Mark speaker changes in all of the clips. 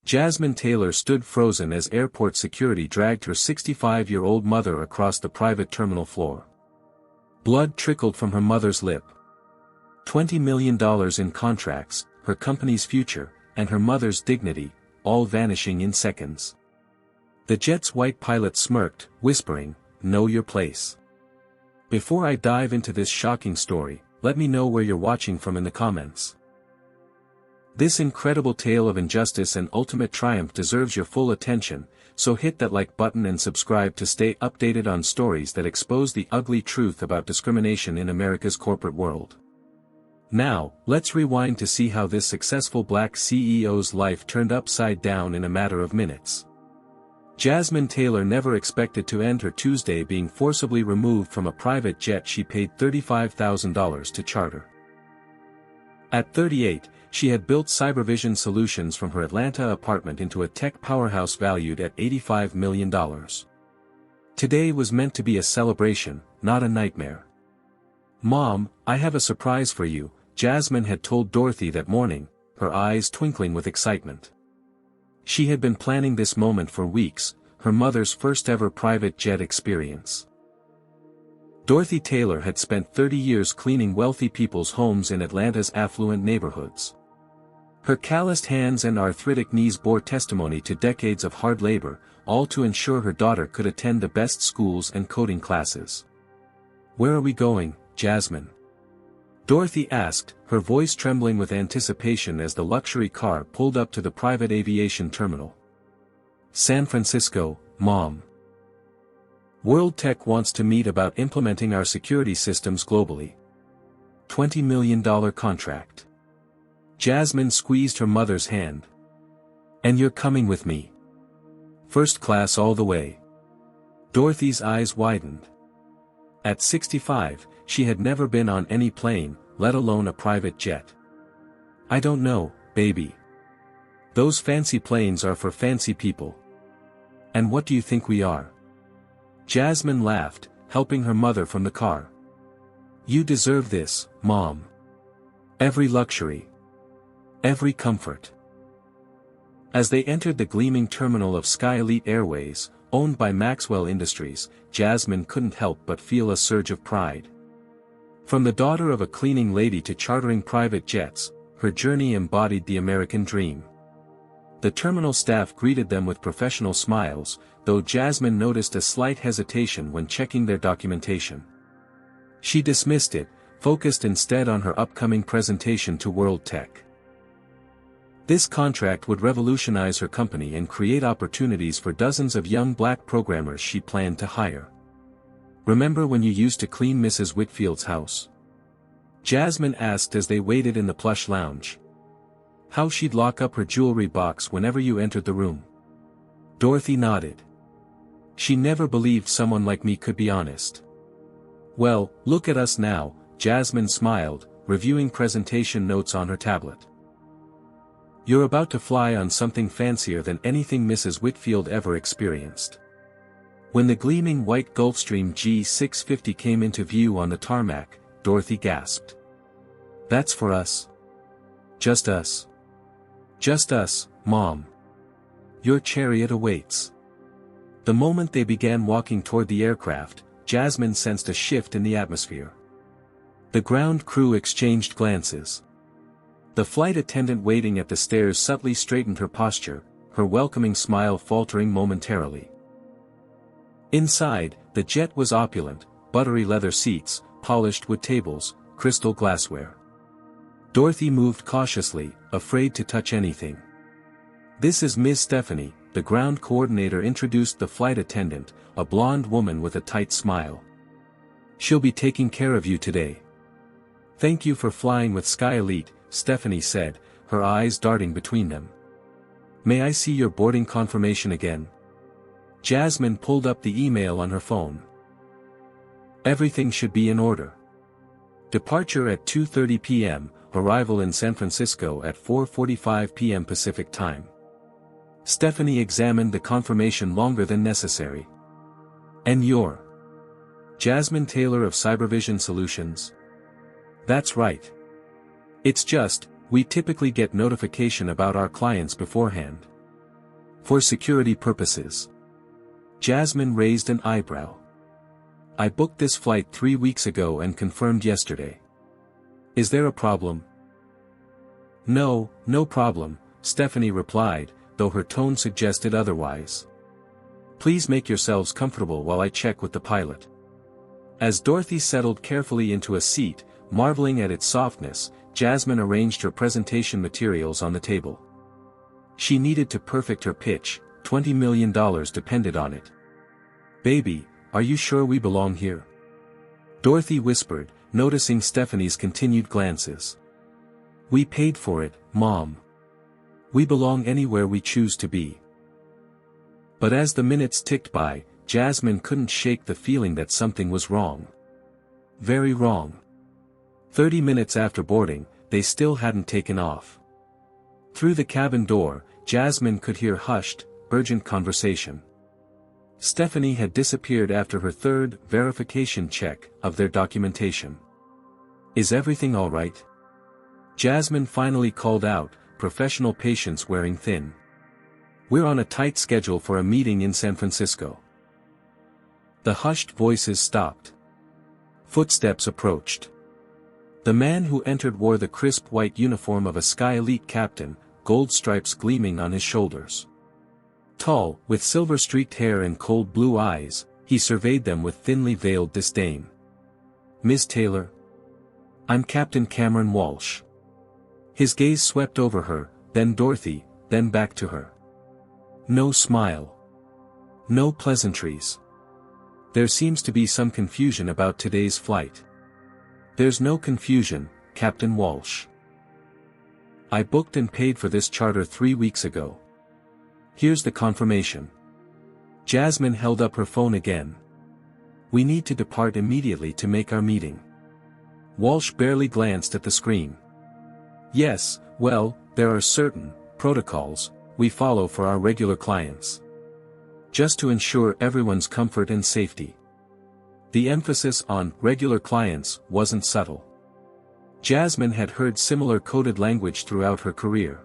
Speaker 1: Jasmine Taylor stood frozen as airport security dragged her 65-year-old mother across the private terminal floor. Blood trickled from her mother's lip. $20 million in contracts, her company's future, and her mother's dignity, all vanishing in seconds. The jet's white pilot smirked, whispering, "Know your place." Before I dive into this shocking story, let me know where you're watching from in the comments. This incredible tale of injustice and ultimate triumph deserves your full attention, so hit that like button and subscribe to stay updated on stories that expose the ugly truth about discrimination in America's corporate world. Now, let's rewind to see how this successful black CEO's life turned upside down in a matter of minutes. Jasmine Taylor never expected to end her Tuesday being forcibly removed from a private jet she paid $35,000 to charter. At 38, she had built Cybervision Solutions from her Atlanta apartment into a tech powerhouse valued at $85 million. Today was meant to be a celebration, not a nightmare. "Mom, I have a surprise for you," Jasmine had told Dorothy that morning, her eyes twinkling with excitement. She had been planning this moment for weeks, her mother's first-ever private jet experience. Dorothy Taylor had spent 30 years cleaning wealthy people's homes in Atlanta's affluent neighborhoods. Her calloused hands and arthritic knees bore testimony to decades of hard labor, all to ensure her daughter could attend the best schools and coding classes. "Where are we going, Jasmine?" Dorothy asked, her voice trembling with anticipation as the luxury car pulled up to the private aviation terminal. "San Francisco, Mom. World Tech wants to meet about implementing our security systems globally. $20 million contract." Jasmine squeezed her mother's hand. "And you're coming with me? First class all the way." Dorothy's eyes widened. At 65, she had never been on any plane, let alone a private jet. "I don't know, baby. Those fancy planes are for fancy people. And what do you think we are?" Jasmine laughed, helping her mother from the car. "You deserve this, Mom. Every luxury. Every comfort." As they entered the gleaming terminal of SkyElite Airways, owned by Maxwell Industries, Jasmine couldn't help but feel a surge of pride. From the daughter of a cleaning lady to chartering private jets, her journey embodied the American dream. The terminal staff greeted them with professional smiles, though Jasmine noticed a slight hesitation when checking their documentation. She dismissed it, focused instead on her upcoming presentation to World Tech. This contract would revolutionize her company and create opportunities for dozens of young black programmers she planned to hire. "Remember when you used to clean Mrs. Whitfield's house?" Jasmine asked as they waited in the plush lounge. "How she'd lock up her jewelry box whenever you entered the room." Dorothy nodded. "She never believed someone like me could be honest." "Well, look at us now," Jasmine smiled, reviewing presentation notes on her tablet. "You're about to fly on something fancier than anything Mrs. Whitfield ever experienced." When the gleaming white Gulfstream G650 came into view on the tarmac, Dorothy gasped. "That's for us. Just us. Just us, Mom. Your chariot awaits." The moment they began walking toward the aircraft, Jasmine sensed a shift in the atmosphere. The ground crew exchanged glances. The flight attendant waiting at the stairs subtly straightened her posture, her welcoming smile faltering momentarily. Inside, the jet was opulent, buttery leather seats, polished wood tables, crystal glassware. Dorothy moved cautiously, afraid to touch anything. "This is Ms. Stephanie," the ground coordinator introduced the flight attendant, a blonde woman with a tight smile. "She'll be taking care of you today." "Thank you for flying with SkyElite," Stephanie said, her eyes darting between them. "May I see your boarding confirmation again?" Jasmine pulled up the email on her phone. "Everything should be in order. Departure at 2:30 p.m., arrival in San Francisco at 4:45 p.m. Pacific Time." Stephanie examined the confirmation longer than necessary. "And you're Jasmine Taylor of Cybervision Solutions?" "That's right. It's just, we typically get notification about our clients beforehand. For security purposes. Jasmine raised an eyebrow. I booked this flight 3 weeks ago and confirmed yesterday. Is there a problem? No, no problem, Stephanie replied, though her tone suggested otherwise. Please make yourselves comfortable while I check with the pilot. As Dorothy settled carefully into a seat, marveling at its softness, Jasmine arranged her presentation materials on the table. She needed to perfect her pitch, $20 million depended on it. Baby, are you sure we belong here? Dorothy whispered, noticing Stephanie's continued glances. We paid for it, Mom. We belong anywhere we choose to be. But as the minutes ticked by, Jasmine couldn't shake the feeling that something was wrong. Very wrong. 30 minutes after boarding, they still hadn't taken off. Through the cabin door, Jasmine could hear hushed, urgent conversation. Stephanie had disappeared after her third verification check of their documentation. Is everything all right? Jasmine finally called out, professional patience wearing thin. We're on a tight schedule for a meeting in San Francisco. The hushed voices stopped. Footsteps approached. The man who entered wore the crisp white uniform of a SkyElite captain, gold stripes gleaming on his shoulders. Tall, with silver-streaked hair and cold blue eyes, he surveyed them with thinly veiled disdain. Ms. Taylor? I'm Captain Cameron Walsh. His gaze swept over her, then Dorothy, then back to her. No smile. No pleasantries. There seems to be some confusion about today's flight. There's no confusion, Captain Walsh. I booked and paid for this charter 3 weeks ago. Here's the confirmation. Jasmine held up her phone again. We need to depart immediately to make our meeting. Walsh barely glanced at the screen. Yes, well, there are certain protocols we follow for our regular clients. Just to ensure everyone's comfort and safety. The emphasis on regular clients wasn't subtle. Jasmine had heard similar coded language throughout her career.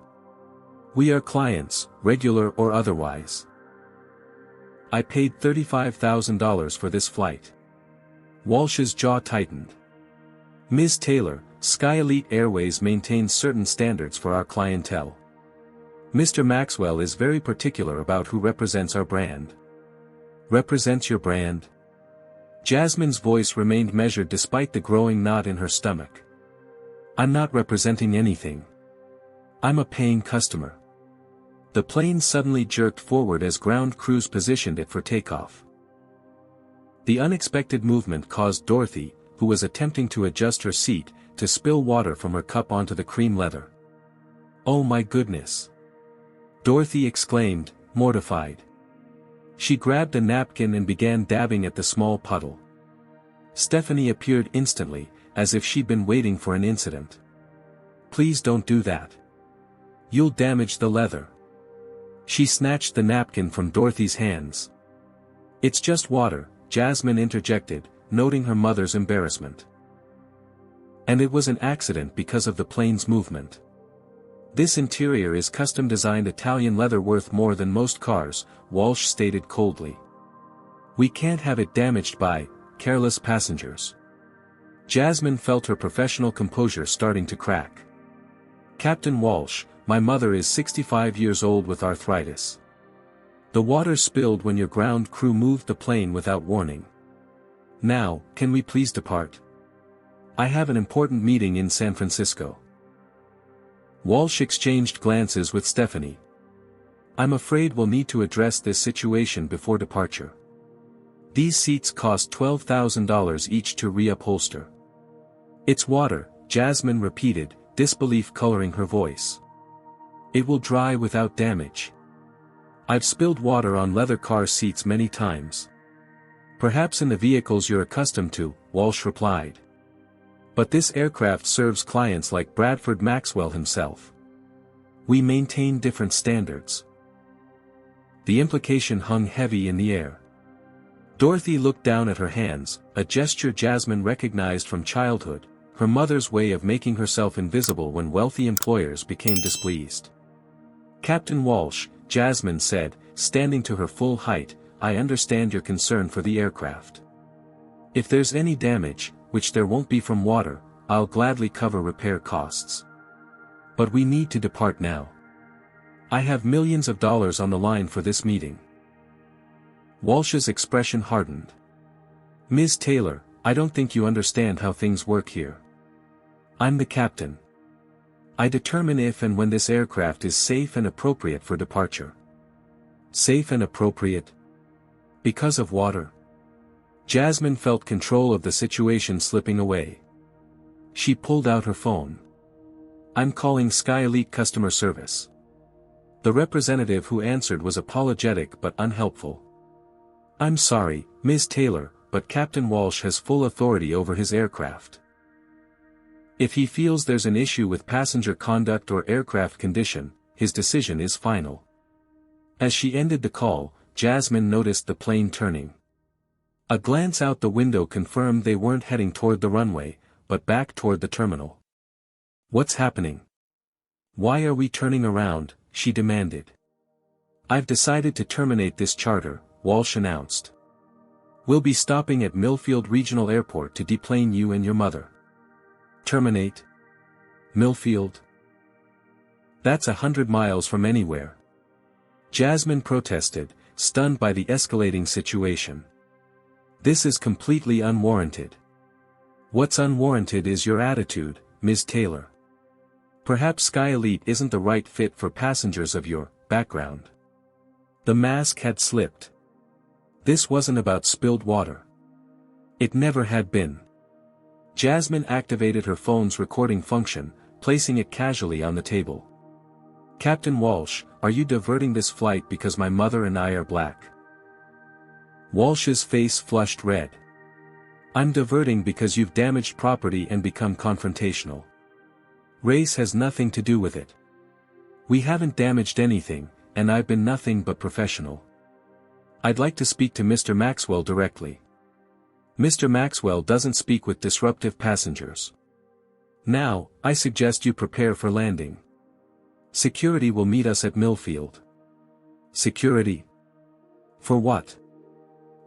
Speaker 1: We are clients, regular or otherwise. I paid $35,000 for this flight. Walsh's jaw tightened. Ms. Taylor, SkyElite Airways maintains certain standards for our clientele. Mr. Maxwell is very particular about who represents our brand. Represents your brand? Jasmine's voice remained measured despite the growing knot in her stomach. I'm not representing anything. I'm a paying customer. The plane suddenly jerked forward as ground crews positioned it for takeoff. The unexpected movement caused Dorothy, who was attempting to adjust her seat, to spill water from her cup onto the cream leather. Oh my goodness! Dorothy exclaimed, mortified. She grabbed a napkin and began dabbing at the small puddle. Stephanie appeared instantly, as if she'd been waiting for an incident. Please don't do that. You'll damage the leather. She snatched the napkin from Dorothy's hands. It's just water, Jasmine interjected, noting her mother's embarrassment. And it was an accident because of the plane's movement. This interior is custom-designed Italian leather worth more than most cars, Walsh stated coldly. We can't have it damaged by careless passengers. Jasmine felt her professional composure starting to crack. Captain Walsh, my mother is 65 years old with arthritis. The water spilled when your ground crew moved the plane without warning. Now, can we please depart? I have an important meeting in San Francisco. Walsh exchanged glances with Stephanie. I'm afraid we'll need to address this situation before departure. These seats cost $12,000 each to reupholster. It's water, Jasmine repeated, disbelief coloring her voice. It will dry without damage. I've spilled water on leather car seats many times. Perhaps in the vehicles you're accustomed to, Walsh replied. But this aircraft serves clients like Bradford Maxwell himself. We maintain different standards. The implication hung heavy in the air. Dorothy looked down at her hands, a gesture Jasmine recognized from childhood, her mother's way of making herself invisible when wealthy employers became displeased. Captain Walsh, Jasmine said, standing to her full height, I understand your concern for the aircraft. If there's any damage, which there won't be from water, I'll gladly cover repair costs. But we need to depart now. I have millions of dollars on the line for this meeting. Walsh's expression hardened. Ms. Taylor, I don't think you understand how things work here. I'm the captain. I determine if and when this aircraft is safe and appropriate for departure. Safe and appropriate? Because of water. Jasmine felt control of the situation slipping away. She pulled out her phone. I'm calling SkyElite customer service. The representative who answered was apologetic but unhelpful. I'm sorry, Ms. Taylor, but Captain Walsh has full authority over his aircraft. If he feels there's an issue with passenger conduct or aircraft condition, his decision is final. As she ended the call, Jasmine noticed the plane turning. A glance out the window confirmed they weren't heading toward the runway, but back toward the terminal. What's happening? Why are we turning around? She demanded. I've decided to terminate this charter, Walsh announced. We'll be stopping at Millfield Regional Airport to deplane you and your mother. Terminate? Millfield? That's 100 miles from anywhere. Jasmine protested, stunned by the escalating situation. This is completely unwarranted. What's unwarranted is your attitude, Ms. Taylor. Perhaps SkyElite isn't the right fit for passengers of your background. The mask had slipped. This wasn't about spilled water. It never had been. Jasmine activated her phone's recording function, placing it casually on the table. Captain Walsh, are you diverting this flight because my mother and I are black? Walsh's face flushed red. I'm diverting because you've damaged property and become confrontational. Race has nothing to do with it. We haven't damaged anything, and I've been nothing but professional. I'd like to speak to Mr. Maxwell directly. Mr. Maxwell doesn't speak with disruptive passengers. Now, I suggest you prepare for landing. Security will meet us at Millfield. Security? For what?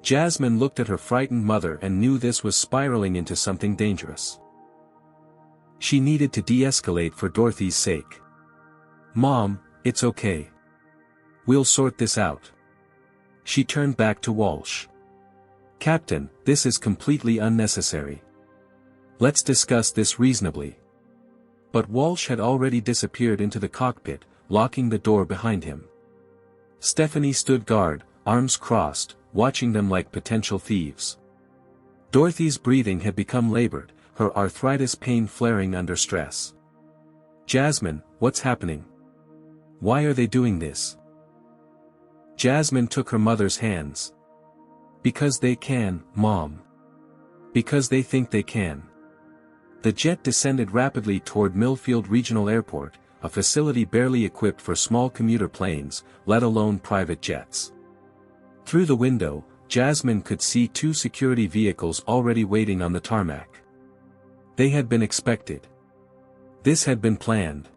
Speaker 1: Jasmine looked at her frightened mother and knew this was spiraling into something dangerous. She needed to de-escalate for Dorothy's sake. Mom, it's okay. We'll sort this out. She turned back to Walsh. Captain, this is completely unnecessary. Let's discuss this reasonably. But Walsh had already disappeared into the cockpit, locking the door behind him. Stephanie stood guard, arms crossed, watching them like potential thieves. Dorothy's breathing had become labored, her arthritis pain flaring under stress. Jasmine, what's happening? Why are they doing this? Jasmine took her mother's hands. Because they can, Mom. Because they think they can. The jet descended rapidly toward Millfield Regional Airport, a facility barely equipped for small commuter planes, let alone private jets. Through the window, Jasmine could see 2 security vehicles already waiting on the tarmac. They had been expected. This had been planned.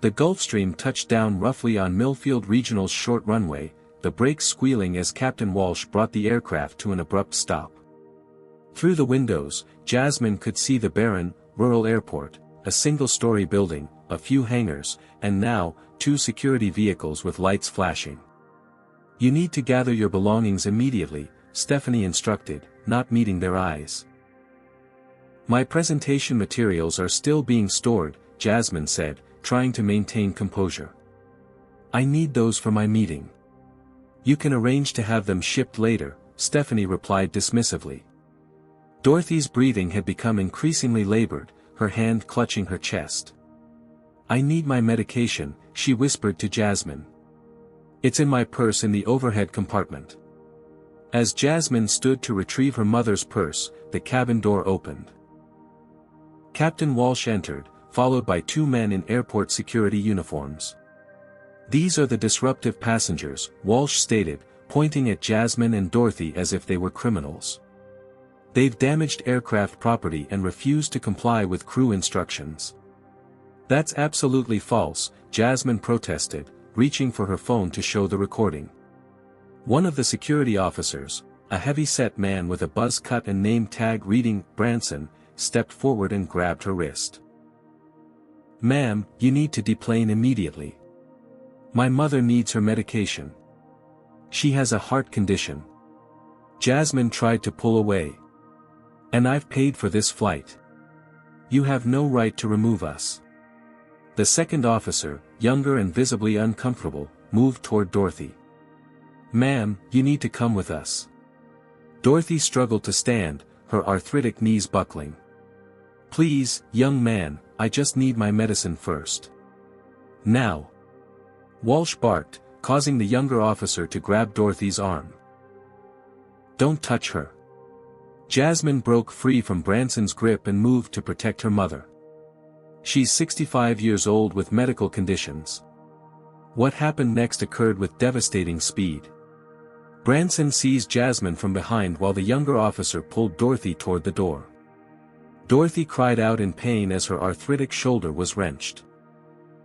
Speaker 1: The Gulfstream touched down roughly on Millfield Regional's short runway, the brakes squealing as Captain Walsh brought the aircraft to an abrupt stop. Through the windows, Jasmine could see the barren, rural airport, a single-story building, a few hangars, and now, 2 security vehicles with lights flashing. You need to gather your belongings immediately, Stephanie instructed, not meeting their eyes. My presentation materials are still being stored, Jasmine said, trying to maintain composure. I need those for my meeting. You can arrange to have them shipped later, Stephanie replied dismissively. Dorothy's breathing had become increasingly labored, her hand clutching her chest. I need my medication, she whispered to Jasmine. It's in my purse in the overhead compartment. As Jasmine stood to retrieve her mother's purse, the cabin door opened. Captain Walsh entered, followed by 2 men in airport security uniforms. These are the disruptive passengers, Walsh stated, pointing at Jasmine and Dorothy as if they were criminals. They've damaged aircraft property and refused to comply with crew instructions. That's absolutely false, Jasmine protested, reaching for her phone to show the recording. One of the security officers, a heavy-set man with a buzz cut and name tag reading Branson, stepped forward and grabbed her wrist. "Ma'am, you need to deplane immediately. My mother needs her medication. She has a heart condition." Jasmine tried to pull away. "And I've paid for this flight. You have no right to remove us." The second officer, younger and visibly uncomfortable, moved toward Dorothy. "Ma'am, you need to come with us." Dorothy struggled to stand, her arthritic knees buckling. "Please, young man, I just need my medicine first. Now." Walsh barked, causing the younger officer to grab Dorothy's arm. "Don't touch her." Jasmine broke free from Branson's grip and moved to protect her mother. She's 65 years old with medical conditions. What happened next occurred with devastating speed. Branson seized Jasmine from behind while the younger officer pulled Dorothy toward the door. Dorothy cried out in pain as her arthritic shoulder was wrenched.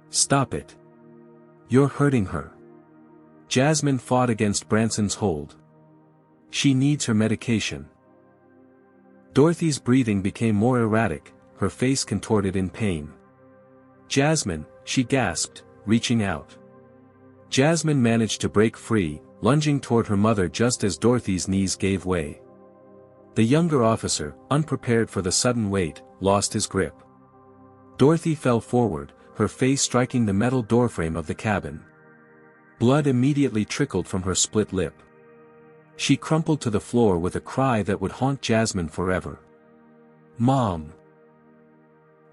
Speaker 1: "Stop it. You're hurting her." Jasmine fought against Branson's hold. "She needs her medication." Dorothy's breathing became more erratic, her face contorted in pain. "Jasmine," she gasped, reaching out. Jasmine managed to break free, lunging toward her mother just as Dorothy's knees gave way. The younger officer, unprepared for the sudden weight, lost his grip. Dorothy fell forward, her face striking the metal doorframe of the cabin. Blood immediately trickled from her split lip. She crumpled to the floor with a cry that would haunt Jasmine forever. "Mom!"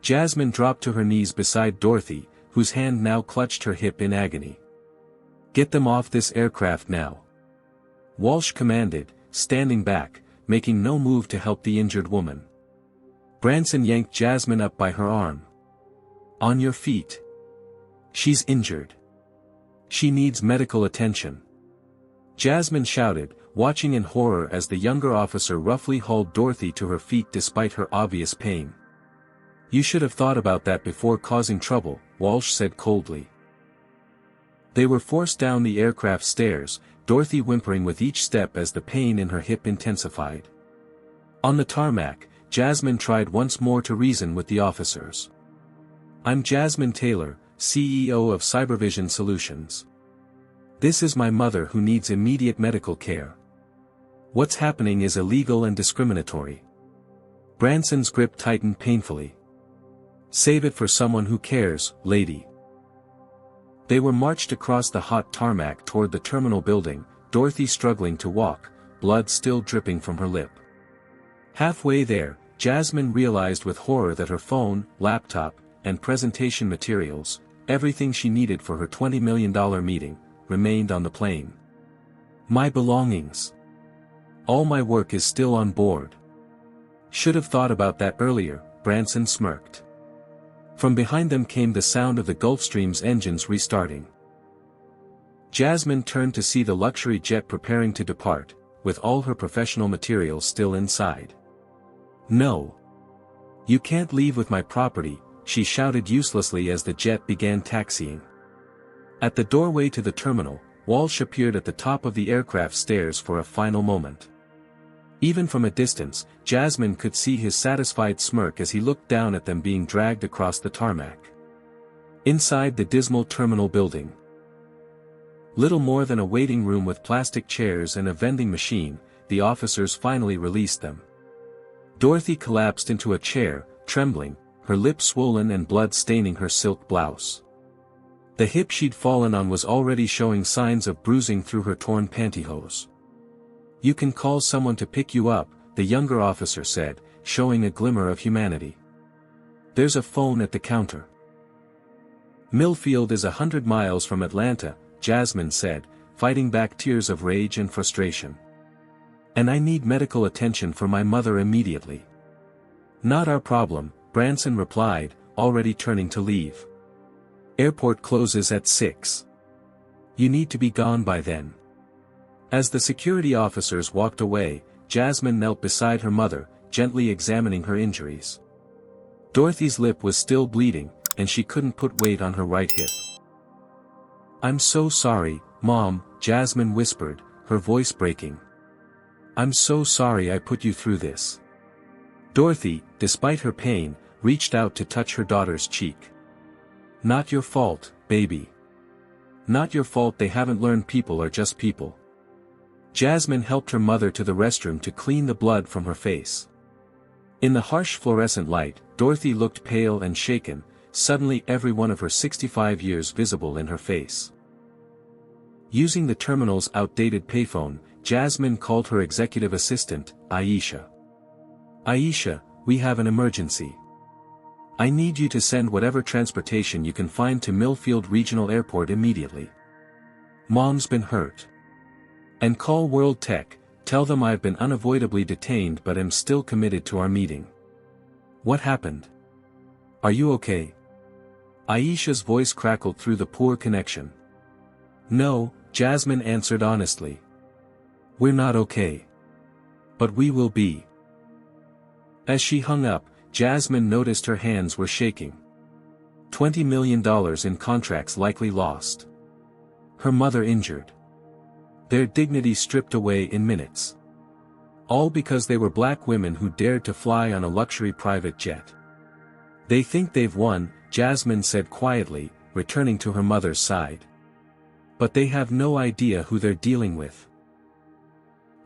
Speaker 1: Jasmine dropped to her knees beside Dorothy, whose hand now clutched her hip in agony. "Get them off this aircraft now," Walsh commanded, standing back, making no move to help the injured woman. Branson yanked Jasmine up by her arm. "On your feet. She's injured. She needs medical attention." Jasmine shouted, watching in horror as the younger officer roughly hauled Dorothy to her feet despite her obvious pain. "You should have thought about that before causing trouble," Walsh said coldly. They were forced down the aircraft stairs, Dorothy whimpering with each step as the pain in her hip intensified. On the tarmac, Jasmine tried once more to reason with the officers. "I'm Jasmine Taylor, CEO of Cybervision Solutions. This is my mother who needs immediate medical care. What's happening is illegal and discriminatory." Branson's grip tightened painfully. "Save it for someone who cares, lady." They were marched across the hot tarmac toward the terminal building, Dorothy struggling to walk, blood still dripping from her lip. Halfway there, Jasmine realized with horror that her phone, laptop, and presentation materials, everything she needed for her $20 million meeting, remained on the plane. "My belongings. All my work is still on board." "Should have thought about that earlier," Branson smirked. From behind them came the sound of the Gulfstream's engines restarting. Jasmine turned to see the luxury jet preparing to depart, with all her professional materials still inside. "No. You can't leave with my property," she shouted uselessly as the jet began taxiing. At the doorway to the terminal, Walsh appeared at the top of the aircraft stairs for a final moment. Even from a distance, Jasmine could see his satisfied smirk as he looked down at them being dragged across the tarmac. Inside the dismal terminal building, little more than a waiting room with plastic chairs and a vending machine, the officers finally released them. Dorothy collapsed into a chair, trembling, her lips swollen and blood staining her silk blouse. The hip she'd fallen on was already showing signs of bruising through her torn pantyhose. "You can call someone to pick you up," the younger officer said, showing a glimmer of humanity. "There's a phone at the counter." "Millfield is 100 miles from Atlanta," Jasmine said, fighting back tears of rage and frustration. "And I need medical attention for my mother immediately." "Not our problem," Branson replied, already turning to leave. "Airport closes at 6. You need to be gone by then." As the security officers walked away, Jasmine knelt beside her mother, gently examining her injuries. Dorothy's lip was still bleeding, and she couldn't put weight on her right hip. "I'm so sorry, Mom," Jasmine whispered, her voice breaking. "I'm so sorry I put you through this." Dorothy, despite her pain, reached out to touch her daughter's cheek. "Not your fault, baby. Not your fault, they haven't learned people are just people." Jasmine helped her mother to the restroom to clean the blood from her face. In the harsh fluorescent light, Dorothy looked pale and shaken, suddenly every one of her 65 years visible in her face. Using the terminal's outdated payphone, Jasmine called her executive assistant, Aisha. "Aisha, we have an emergency. I need you to send whatever transportation you can find to Millfield Regional Airport immediately. Mom's been hurt. And call World Tech, tell them I've been unavoidably detained but am still committed to our meeting." "What happened? Are you okay?" Aisha's voice crackled through the poor connection. "No," Jasmine answered honestly. "We're not okay. But we will be." As she hung up, Jasmine noticed her hands were shaking. $20 million in contracts likely lost. Her mother injured. Their dignity stripped away in minutes. All because they were black women who dared to fly on a luxury private jet. "They think they've won," Jasmine said quietly, returning to her mother's side. "But they have no idea who they're dealing with."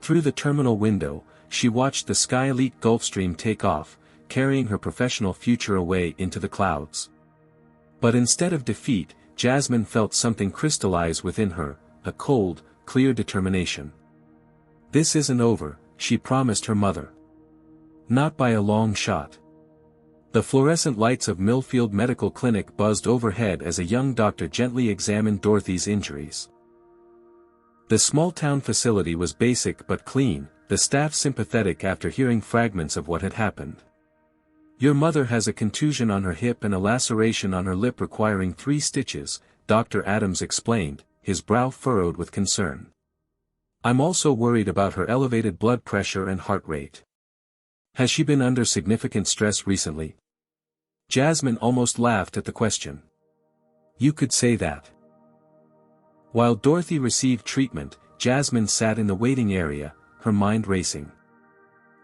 Speaker 1: Through the terminal window, she watched the SkyElite Gulfstream take off, carrying her professional future away into the clouds. But instead of defeat, Jasmine felt something crystallize within her, a cold, clear determination. "This isn't over," she promised her mother. "Not by a long shot." The fluorescent lights of Millfield Medical Clinic buzzed overhead as a young doctor gently examined Dorothy's injuries. The small-town facility was basic but clean, the staff sympathetic after hearing fragments of what had happened. "Your mother has a contusion on her hip and a laceration on her lip requiring 3 stitches, Dr. Adams explained, his brow furrowed with concern. "I'm also worried about her elevated blood pressure and heart rate. Has she been under significant stress recently?" Jasmine almost laughed at the question. "You could say that." While Dorothy received treatment, Jasmine sat in the waiting area, her mind racing.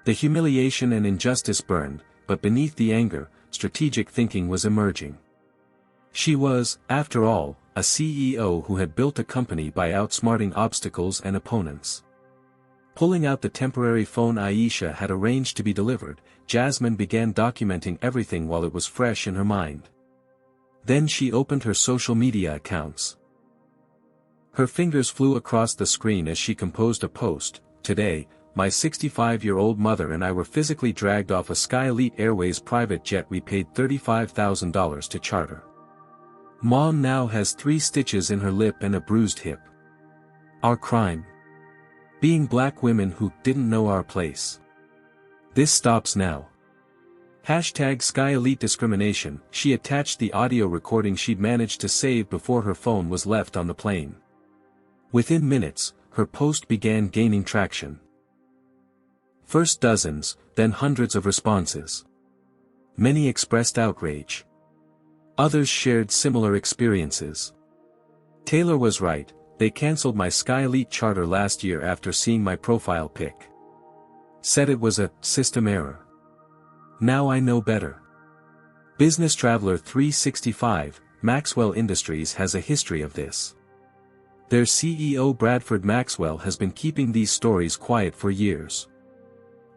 Speaker 1: The humiliation and injustice burned, but beneath the anger, strategic thinking was emerging. She was, after all, a CEO who had built a company by outsmarting obstacles and opponents. Pulling out the temporary phone Aisha had arranged to be delivered, Jasmine began documenting everything while it was fresh in her mind. Then she opened her social media accounts. Her fingers flew across the screen as she composed a post. "Today, my 65-year-old mother and I were physically dragged off a SkyElite Airways private jet we paid $35,000 to charter. Mom now has 3 stitches in her lip and a bruised hip. Our crime? Being black women who didn't know our place. This stops now. #SkyElite discrimination." She attached the audio recording she'd managed to save before her phone was left on the plane. Within minutes, her post began gaining traction. First dozens, then hundreds of responses. Many expressed outrage. Others shared similar experiences. "Taylor was right, they cancelled my SkyElite charter last year after seeing my profile pic. Said it was a system error. Now I know better." Business Traveler 365, Maxwell Industries has a history of this. Their CEO Bradford Maxwell has been keeping these stories quiet for years.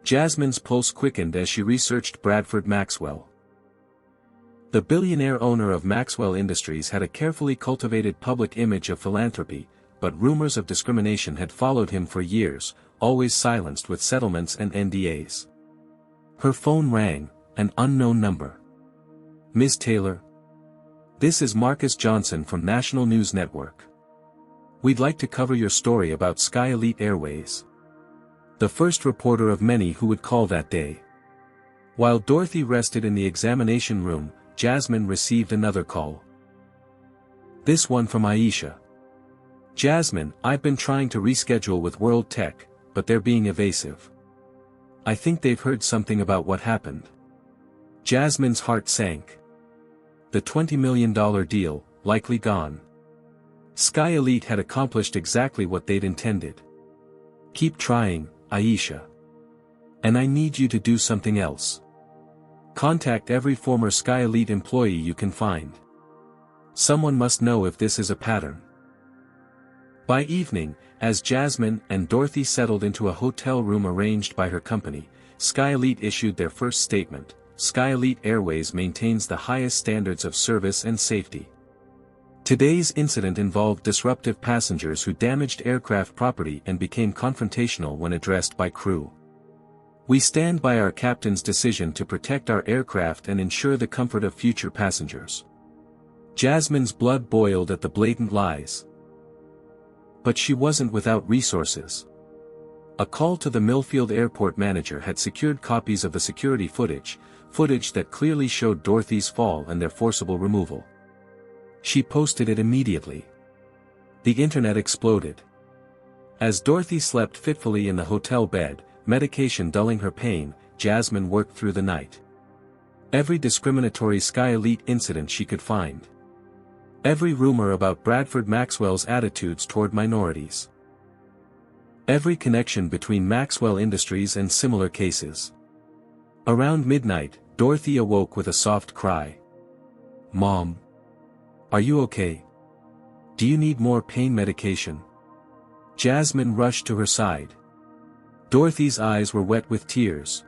Speaker 1: Jasmine's pulse quickened as she researched Bradford Maxwell. The billionaire owner of Maxwell Industries had a carefully cultivated public image of philanthropy, but rumors of discrimination had followed him for years, always silenced with settlements and NDAs. Her phone rang, an unknown number. "Ms. Taylor? This is Marcus Johnson from National News Network. We'd like to cover your story about SkyElite Airways." The first reporter of many who would call that day. While Dorothy rested in the examination room, Jasmine received another call. This one from Aisha. "Jasmine, I've been trying to reschedule with World Tech, but they're being evasive. I think they've heard something about what happened." Jasmine's heart sank. The $20 million deal, likely gone. SkyElite had accomplished exactly what they'd intended. Keep trying, Aisha. And I need you to do something else. Contact every former SkyElite employee you can find. Someone must know if this is a pattern. By evening, as Jasmine and Dorothy settled into a hotel room arranged by her company, SkyElite issued their first statement: SkyElite Airways maintains the highest standards of service and safety. Today's incident involved disruptive passengers who damaged aircraft property and became confrontational when addressed by crew. We stand by our captain's decision to protect our aircraft and ensure the comfort of future passengers. Jasmine's blood boiled at the blatant lies. But she wasn't without resources. A call to the Millfield airport manager had secured copies of the security footage that clearly showed Dorothy's fall and their forcible removal. She posted it immediately. The internet exploded. As Dorothy slept fitfully in the hotel bed, medication dulling her pain, Jasmine worked through the night. Every discriminatory SkyElite incident she could find. Every rumor about Bradford Maxwell's attitudes toward minorities. Every connection between Maxwell Industries and similar cases. Around midnight, Dorothy awoke with a soft cry. "Mom. Are you okay? Do you need more pain medication?" Jasmine rushed to her side. Dorothy's eyes were wet with tears.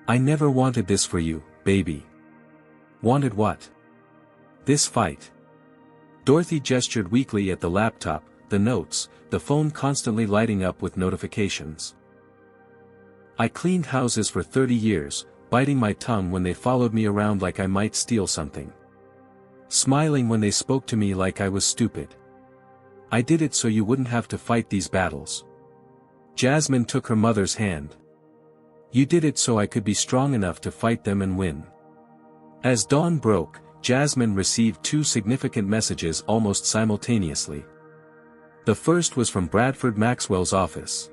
Speaker 1: "I never wanted this for you, baby." "Wanted what?" "This fight." Dorothy gestured weakly at the laptop, the notes, the phone constantly lighting up with notifications. "I cleaned houses for 30 years, biting my tongue when they followed me around like I might steal something. Smiling when they spoke to me like I was stupid. I did it so you wouldn't have to fight these battles." Jasmine took her mother's hand. "You did it so I could be strong enough to fight them and win." As dawn broke, Jasmine received two significant messages almost simultaneously. The first was from Bradford Maxwell's office.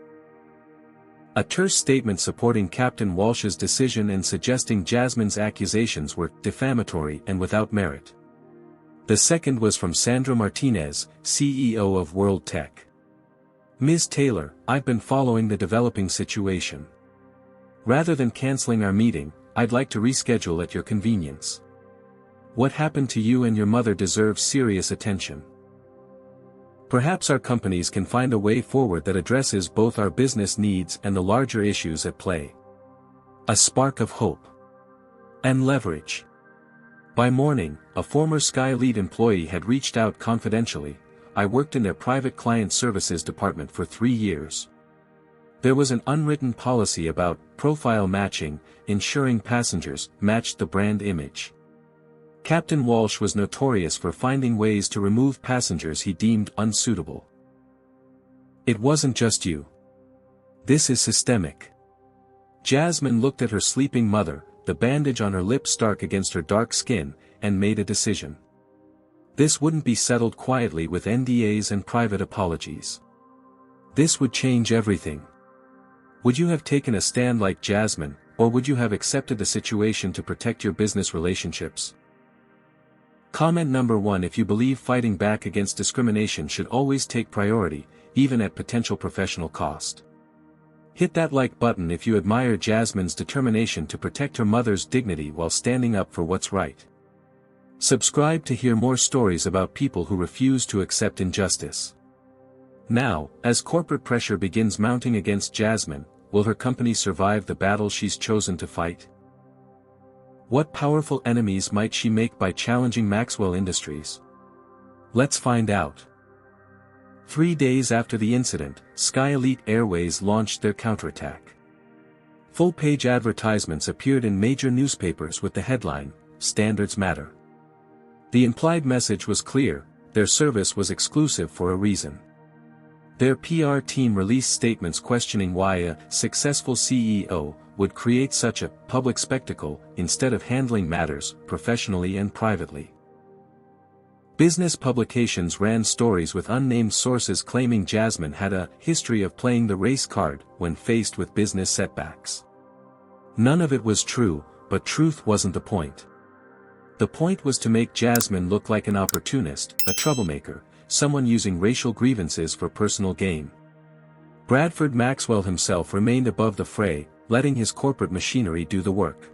Speaker 1: A terse statement supporting Captain Walsh's decision and suggesting Jasmine's accusations were defamatory and without merit. The second was from Sandra Martinez, CEO of World Tech. "Ms. Taylor, I've been following the developing situation. Rather than canceling our meeting, I'd like to reschedule at your convenience. What happened to you and your mother deserves serious attention. Perhaps our companies can find a way forward that addresses both our business needs and the larger issues at play." A spark of hope. And leverage. By morning, a former SkyElite employee had reached out confidentially. "I worked in their private client services department for 3 years. There was an unwritten policy about profile matching, ensuring passengers matched the brand image. Captain Walsh was notorious for finding ways to remove passengers he deemed unsuitable. It wasn't just you. This is systemic." Jasmine looked at her sleeping mother, the bandage on her lip stark against her dark skin, and made a decision. This wouldn't be settled quietly with NDAs and private apologies. This would change everything. Would you have taken a stand like Jasmine, or would you have accepted the situation to protect your business relationships? Comment number 1: If you believe fighting back against discrimination should always take priority, even at potential professional cost. Hit that like button if you admire Jasmine's determination to protect her mother's dignity while standing up for what's right. Subscribe to hear more stories about people who refuse to accept injustice. Now, as corporate pressure begins mounting against Jasmine, will her company survive the battle she's chosen to fight? What powerful enemies might she make by challenging Maxwell Industries? Let's find out. 3 days after the incident, SkyElite Airways launched their counterattack. Full-page advertisements appeared in major newspapers with the headline, "Standards Matter." The implied message was clear: their service was exclusive for a reason. Their PR team released statements questioning why a successful CEO would create such a public spectacle instead of handling matters professionally and privately. Business publications ran stories with unnamed sources claiming Jasmine had a history of playing the race card when faced with business setbacks. None of it was true, but truth wasn't the point. The point was to make Jasmine look like an opportunist, a troublemaker, someone using racial grievances for personal gain. Bradford Maxwell himself remained above the fray, letting his corporate machinery do the work.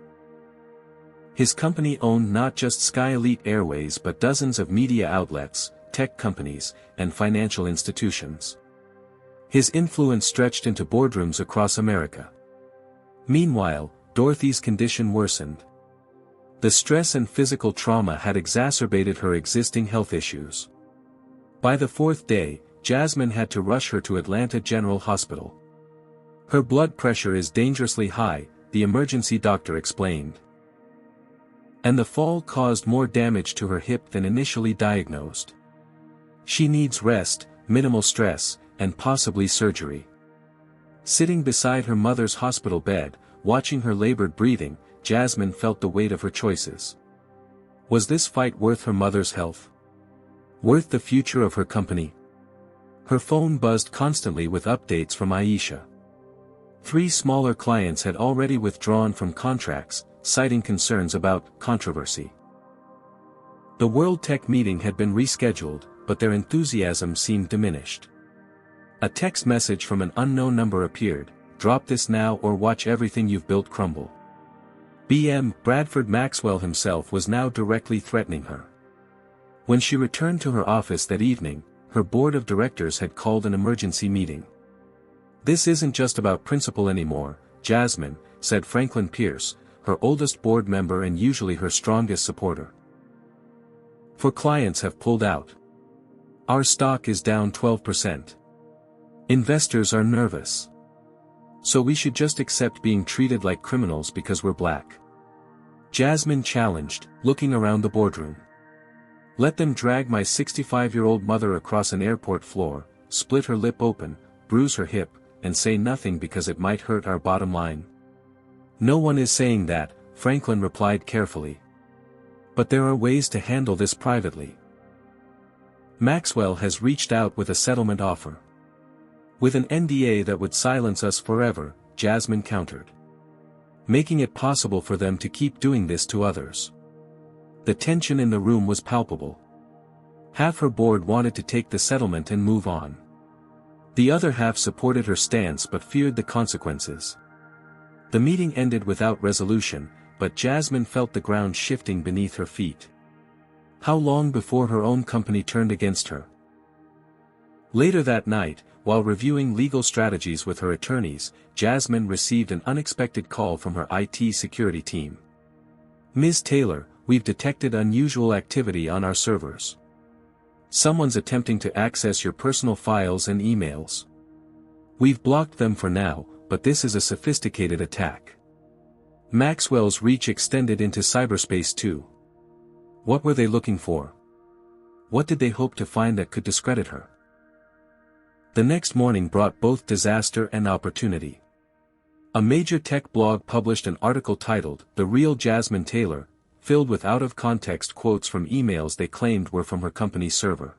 Speaker 1: His company owned not just SkyElite Airways but dozens of media outlets, tech companies, and financial institutions. His influence stretched into boardrooms across America. Meanwhile, Dorothy's condition worsened. The stress and physical trauma had exacerbated her existing health issues. By the fourth day, Jasmine had to rush her to Atlanta General Hospital. Her blood pressure is dangerously high, the emergency doctor explained. And the fall caused more damage to her hip than initially diagnosed. She needs rest, minimal stress, and possibly surgery. Sitting beside her mother's hospital bed, watching her labored breathing, Jasmine felt the weight of her choices. Was this fight worth her mother's health? Worth the future of her company? Her phone buzzed constantly with updates from Aisha. 3 smaller clients had already withdrawn from contracts, citing concerns about controversy. The World Tech meeting had been rescheduled, but their enthusiasm seemed diminished. A text message from an unknown number appeared: "Drop this now or watch everything you've built crumble." Bradford Maxwell himself was now directly threatening her. When she returned to her office that evening, her board of directors had called an emergency meeting. "This isn't just about principle anymore, Jasmine," said Franklin Pierce, her oldest board member and usually her strongest supporter. "For clients have pulled out. Our stock is down 12%. Investors are nervous. So we should just accept being treated like criminals because we're black." Jasmine challenged, looking around the boardroom. "Let them drag my 65-year-old mother across an airport floor, split her lip open, bruise her hip, and say nothing because it might hurt our bottom line." "No one is saying that," Franklin replied carefully. "But there are ways to handle this privately. Maxwell has reached out with a settlement offer. With an NDA that would silence us forever," Jasmine countered. "Making it possible for them to keep doing this to others." The tension in the room was palpable. Half her board wanted to take the settlement and move on. The other half supported her stance but feared the consequences. The meeting ended without resolution, but Jasmine felt the ground shifting beneath her feet. How long before her own company turned against her? Later that night, while reviewing legal strategies with her attorneys, Jasmine received an unexpected call from her IT security team. "Ms. Taylor, we've detected unusual activity on our servers. Someone's attempting to access your personal files and emails. We've blocked them for now, but this is a sophisticated attack." Maxwell's reach extended into cyberspace too. What were they looking for? What did they hope to find that could discredit her? The next morning brought both disaster and opportunity. A major tech blog published an article titled, "The Real Jasmine Taylor," filled with out-of-context quotes from emails they claimed were from her company's server.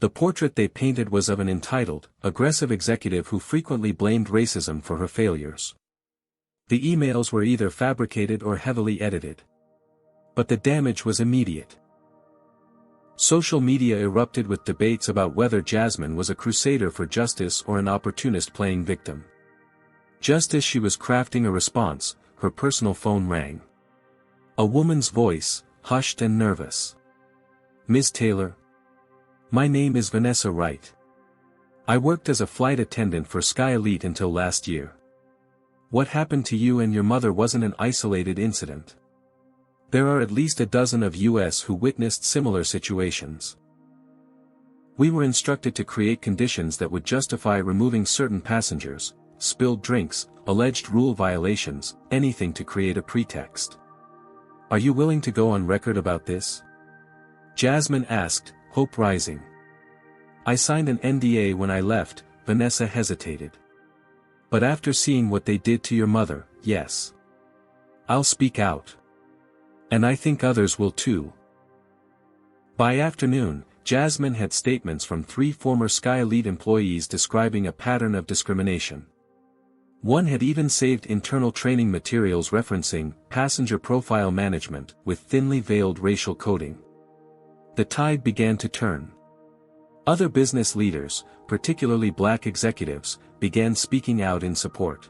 Speaker 1: The portrait they painted was of an entitled, aggressive executive who frequently blamed racism for her failures. The emails were either fabricated or heavily edited. But the damage was immediate. Social media erupted with debates about whether Jasmine was a crusader for justice or an opportunist playing victim. Just as she was crafting a response, her personal phone rang. A woman's voice, hushed and nervous. "Ms. Taylor? My name is Vanessa Wright. I worked as a flight attendant for SkyElite until last year. What happened to you and your mother wasn't an isolated incident. There are at least a dozen of us who witnessed similar situations. We were instructed to create conditions that would justify removing certain passengers, spilled drinks, alleged rule violations, anything to create a pretext. Are you willing to go on record about this?" Jasmine asked, hope rising. "I signed an NDA when I left," Vanessa hesitated. "But after seeing what they did to your mother, yes. I'll speak out. And I think others will too." By afternoon, Jasmine had statements from 3 former SkyElite employees describing a pattern of discrimination. One had even saved internal training materials referencing passenger profile management with thinly veiled racial coding. The tide began to turn. Other business leaders, particularly black executives, began speaking out in support.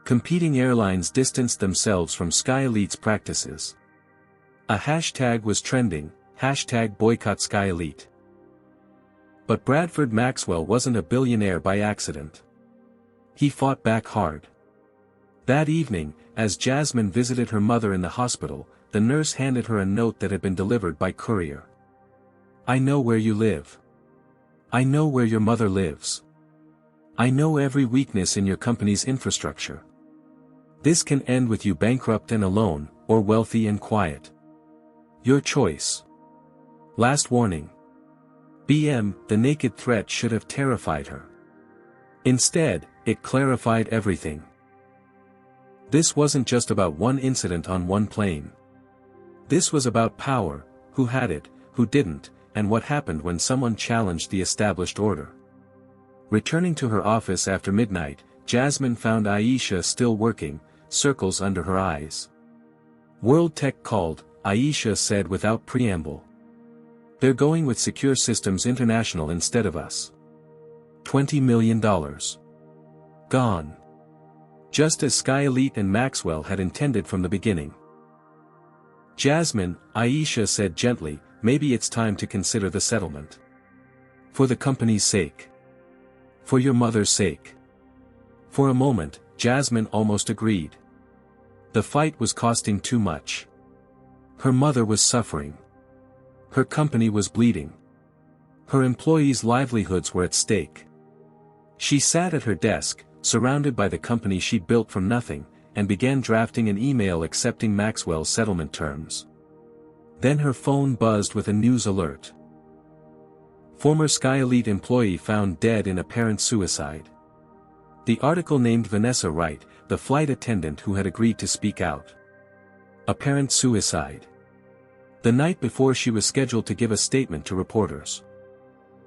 Speaker 1: Competing airlines distanced themselves from SkyElite's practices. A hashtag was trending, #BoycottSkyElite. But Bradford Maxwell wasn't a billionaire by accident. He fought back hard. That evening, as Jasmine visited her mother in the hospital, the nurse handed her a note that had been delivered by courier. "I know where you live. I know where your mother lives. I know every weakness in your company's infrastructure. This can end with you bankrupt and alone, or wealthy and quiet. Your choice. Last warning." The naked threat should have terrified her. Instead, it clarified everything. This wasn't just about one incident on one plane. This was about power, who had it, who didn't, and what happened when someone challenged the established order. Returning to her office after midnight, Jasmine found Aisha still working, circles under her eyes. "World Tech called," Aisha said without preamble. "They're going with Secure Systems International instead of us. $20 million. Gone. Just as SkyElite and Maxwell had intended from the beginning." "Jasmine," Aisha said gently, "maybe it's time to consider the settlement. For the company's sake. For your mother's sake." For a moment, Jasmine almost agreed. The fight was costing too much. Her mother was suffering. Her company was bleeding. Her employees' livelihoods were at stake. She sat at her desk, surrounded by the company she'd built from nothing, and began drafting an email accepting Maxwell's settlement terms. Then her phone buzzed with a news alert. Former SkyElite employee found dead in apparent suicide. The article named Vanessa Wright, the flight attendant who had agreed to speak out. Apparent suicide. The night before she was scheduled to give a statement to reporters.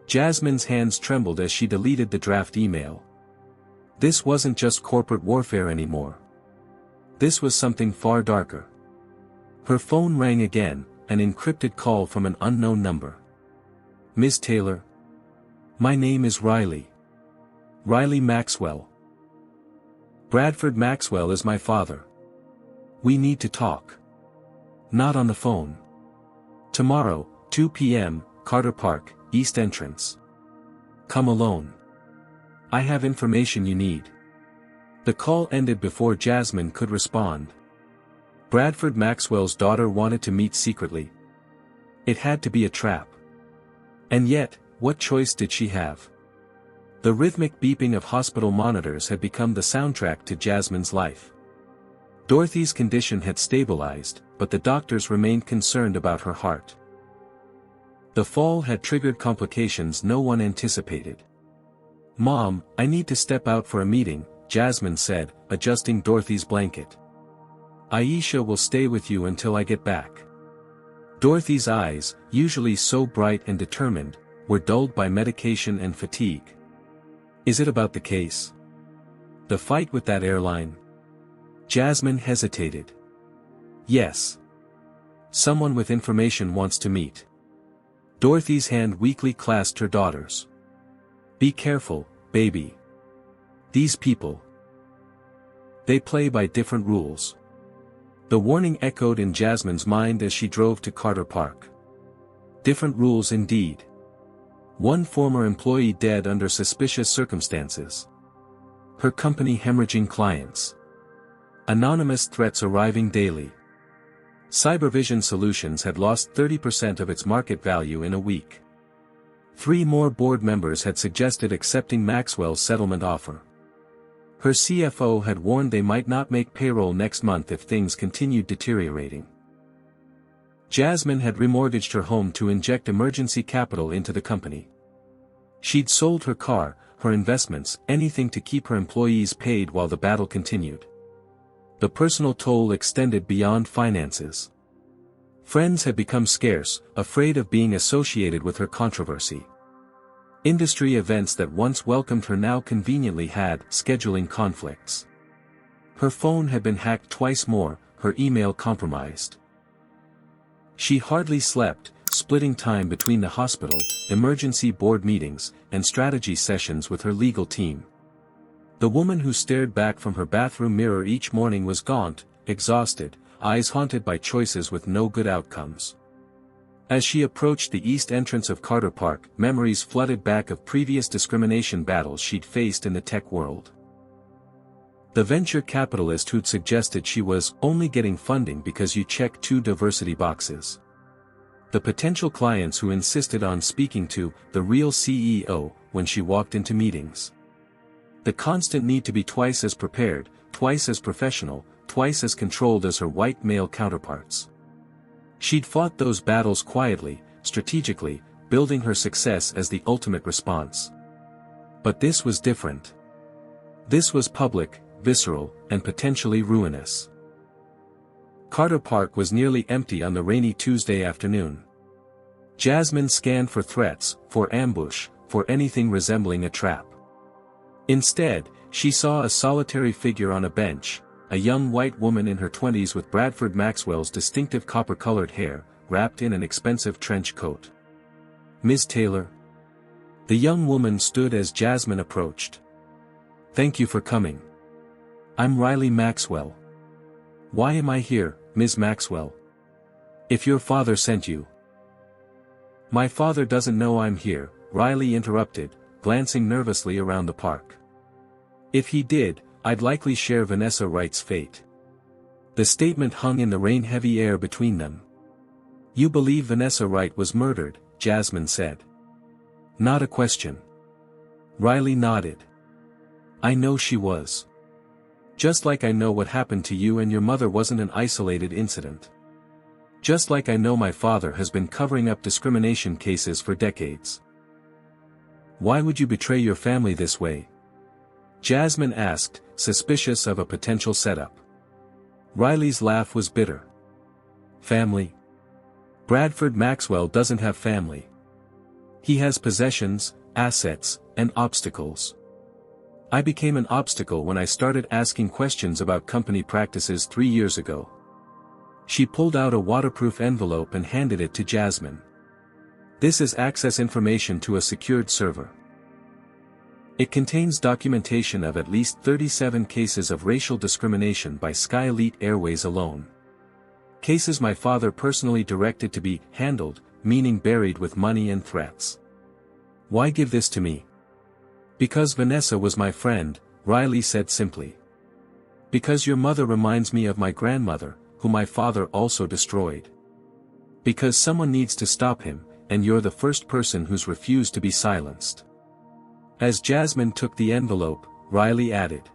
Speaker 1: Jasmine's hands trembled as she deleted the draft email. This wasn't just corporate warfare anymore. This was something far darker. Her phone rang again, an encrypted call from an unknown number. "Ms. Taylor? My name is Riley. Riley Maxwell. Bradford Maxwell is my father. We need to talk. Not on the phone. Tomorrow, 2 p.m., Carter Park, East Entrance. Come alone. I have information you need." The call ended before Jasmine could respond. Bradford Maxwell's daughter wanted to meet secretly. It had to be a trap. And yet, what choice did she have? The rhythmic beeping of hospital monitors had become the soundtrack to Jasmine's life. Dorothy's condition had stabilized, but the doctors remained concerned about her heart. The fall had triggered complications no one anticipated. "Mom, I need to step out for a meeting," Jasmine said, adjusting Dorothy's blanket. "Aisha will stay with you until I get back." Dorothy's eyes, usually so bright and determined, were dulled by medication and fatigue. "Is it about the case? The fight with that airline?" Jasmine hesitated. "Yes. Someone with information wants to meet." Dorothy's hand weakly clasped her daughter's. "Be careful, baby. These people. They play by different rules." The warning echoed in Jasmine's mind as she drove to Carter Park. Different rules indeed. One former employee dead under suspicious circumstances. Her company hemorrhaging clients. Anonymous threats arriving daily. Cybervision Solutions had lost 30% of its market value in a week. 3 more board members had suggested accepting Maxwell's settlement offer. Her CFO had warned they might not make payroll next month if things continued deteriorating. Jasmine had remortgaged her home to inject emergency capital into the company. She'd sold her car, her investments, anything to keep her employees paid while the battle continued. The personal toll extended beyond finances. Friends had become scarce, afraid of being associated with her controversy. Industry events that once welcomed her now conveniently had scheduling conflicts. Her phone had been hacked twice more, her email compromised. She hardly slept, splitting time between the hospital, emergency board meetings, and strategy sessions with her legal team. The woman who stared back from her bathroom mirror each morning was gaunt, exhausted, eyes haunted by choices with no good outcomes. As she approached the east entrance of Carter Park, memories flooded back of previous discrimination battles she'd faced in the tech world. The venture capitalist who'd suggested she was only getting funding because you check 2 diversity boxes. The potential clients who insisted on speaking to the real CEO when she walked into meetings. The constant need to be twice as prepared, twice as professional, twice as controlled as her white male counterparts. She'd fought those battles quietly, strategically, building her success as the ultimate response. But this was different. This was public, visceral, and potentially ruinous. Carter Park was nearly empty on the rainy Tuesday afternoon. Jasmine scanned for threats, for ambush, for anything resembling a trap. Instead, she saw a solitary figure on a bench, a young white woman in her 20s with Bradford Maxwell's distinctive copper-colored hair, wrapped in an expensive trench coat. "Ms. Taylor?" The young woman stood as Jasmine approached. "Thank you for coming. I'm Riley Maxwell." "Why am I here, Ms. Maxwell?" "If your father sent you." "My father doesn't know I'm here," Riley interrupted, glancing nervously around the park. "If he did, I'd likely share Vanessa Wright's fate." The statement hung in the rain-heavy air between them. "You believe Vanessa Wright was murdered," Jasmine said. "Not a question." Riley nodded. "I know she was. Just like I know what happened to you and your mother wasn't an isolated incident. Just like I know my father has been covering up discrimination cases for decades." "Why would you betray your family this way?" Jasmine asked, suspicious of a potential setup. Riley's laugh was bitter. "Family? Bradford Maxwell doesn't have family. He has possessions, assets, and obstacles. I became an obstacle when I started asking questions about company practices 3 years ago." She pulled out a waterproof envelope and handed it to Jasmine. "This is access information to a secured server. It contains documentation of at least 37 cases of racial discrimination by SkyElite Airways alone. Cases my father personally directed to be handled, meaning buried with money and threats. Why give this to me?" "Because Vanessa was my friend," Riley said simply. "Because your mother reminds me of my grandmother, who my father also destroyed. Because someone needs to stop him, and you're the first person who's refused to be silenced." As Jasmine took the envelope, Riley added,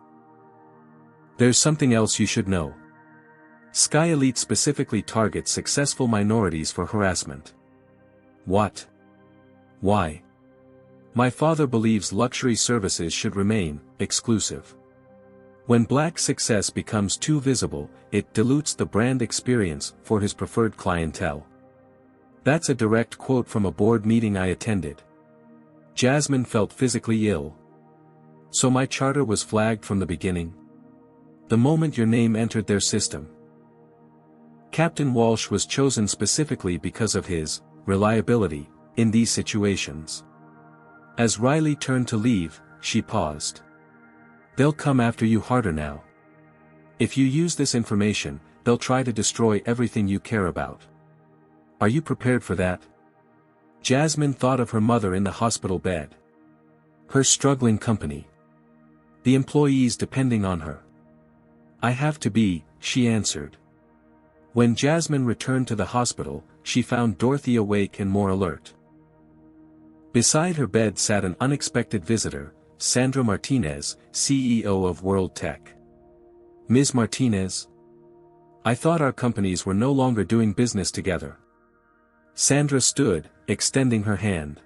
Speaker 1: "There's something else you should know. SkyElite specifically targets successful minorities for harassment." "What? Why?" "My father believes luxury services should remain exclusive. When black success becomes too visible, it dilutes the brand experience for his preferred clientele." That's a direct quote from a board meeting I attended. Jasmine felt physically ill. "So my charter was flagged from the beginning? The moment your name entered their system?" Captain Walsh was chosen specifically because of his reliability in these situations. As Riley turned to leave, she paused. "They'll come after you harder now. If you use this information, they'll try to destroy everything you care about. Are you prepared for that?" Jasmine thought of her mother in the hospital bed. Her struggling company. The employees depending on her. "I have to be," she answered. When Jasmine returned to the hospital, she found Dorothy awake and more alert. Beside her bed sat an unexpected visitor, Sandra Martinez, CEO of World Tech. "Ms. Martinez? I thought our companies were no longer doing business together." Sandra stood, extending her hand.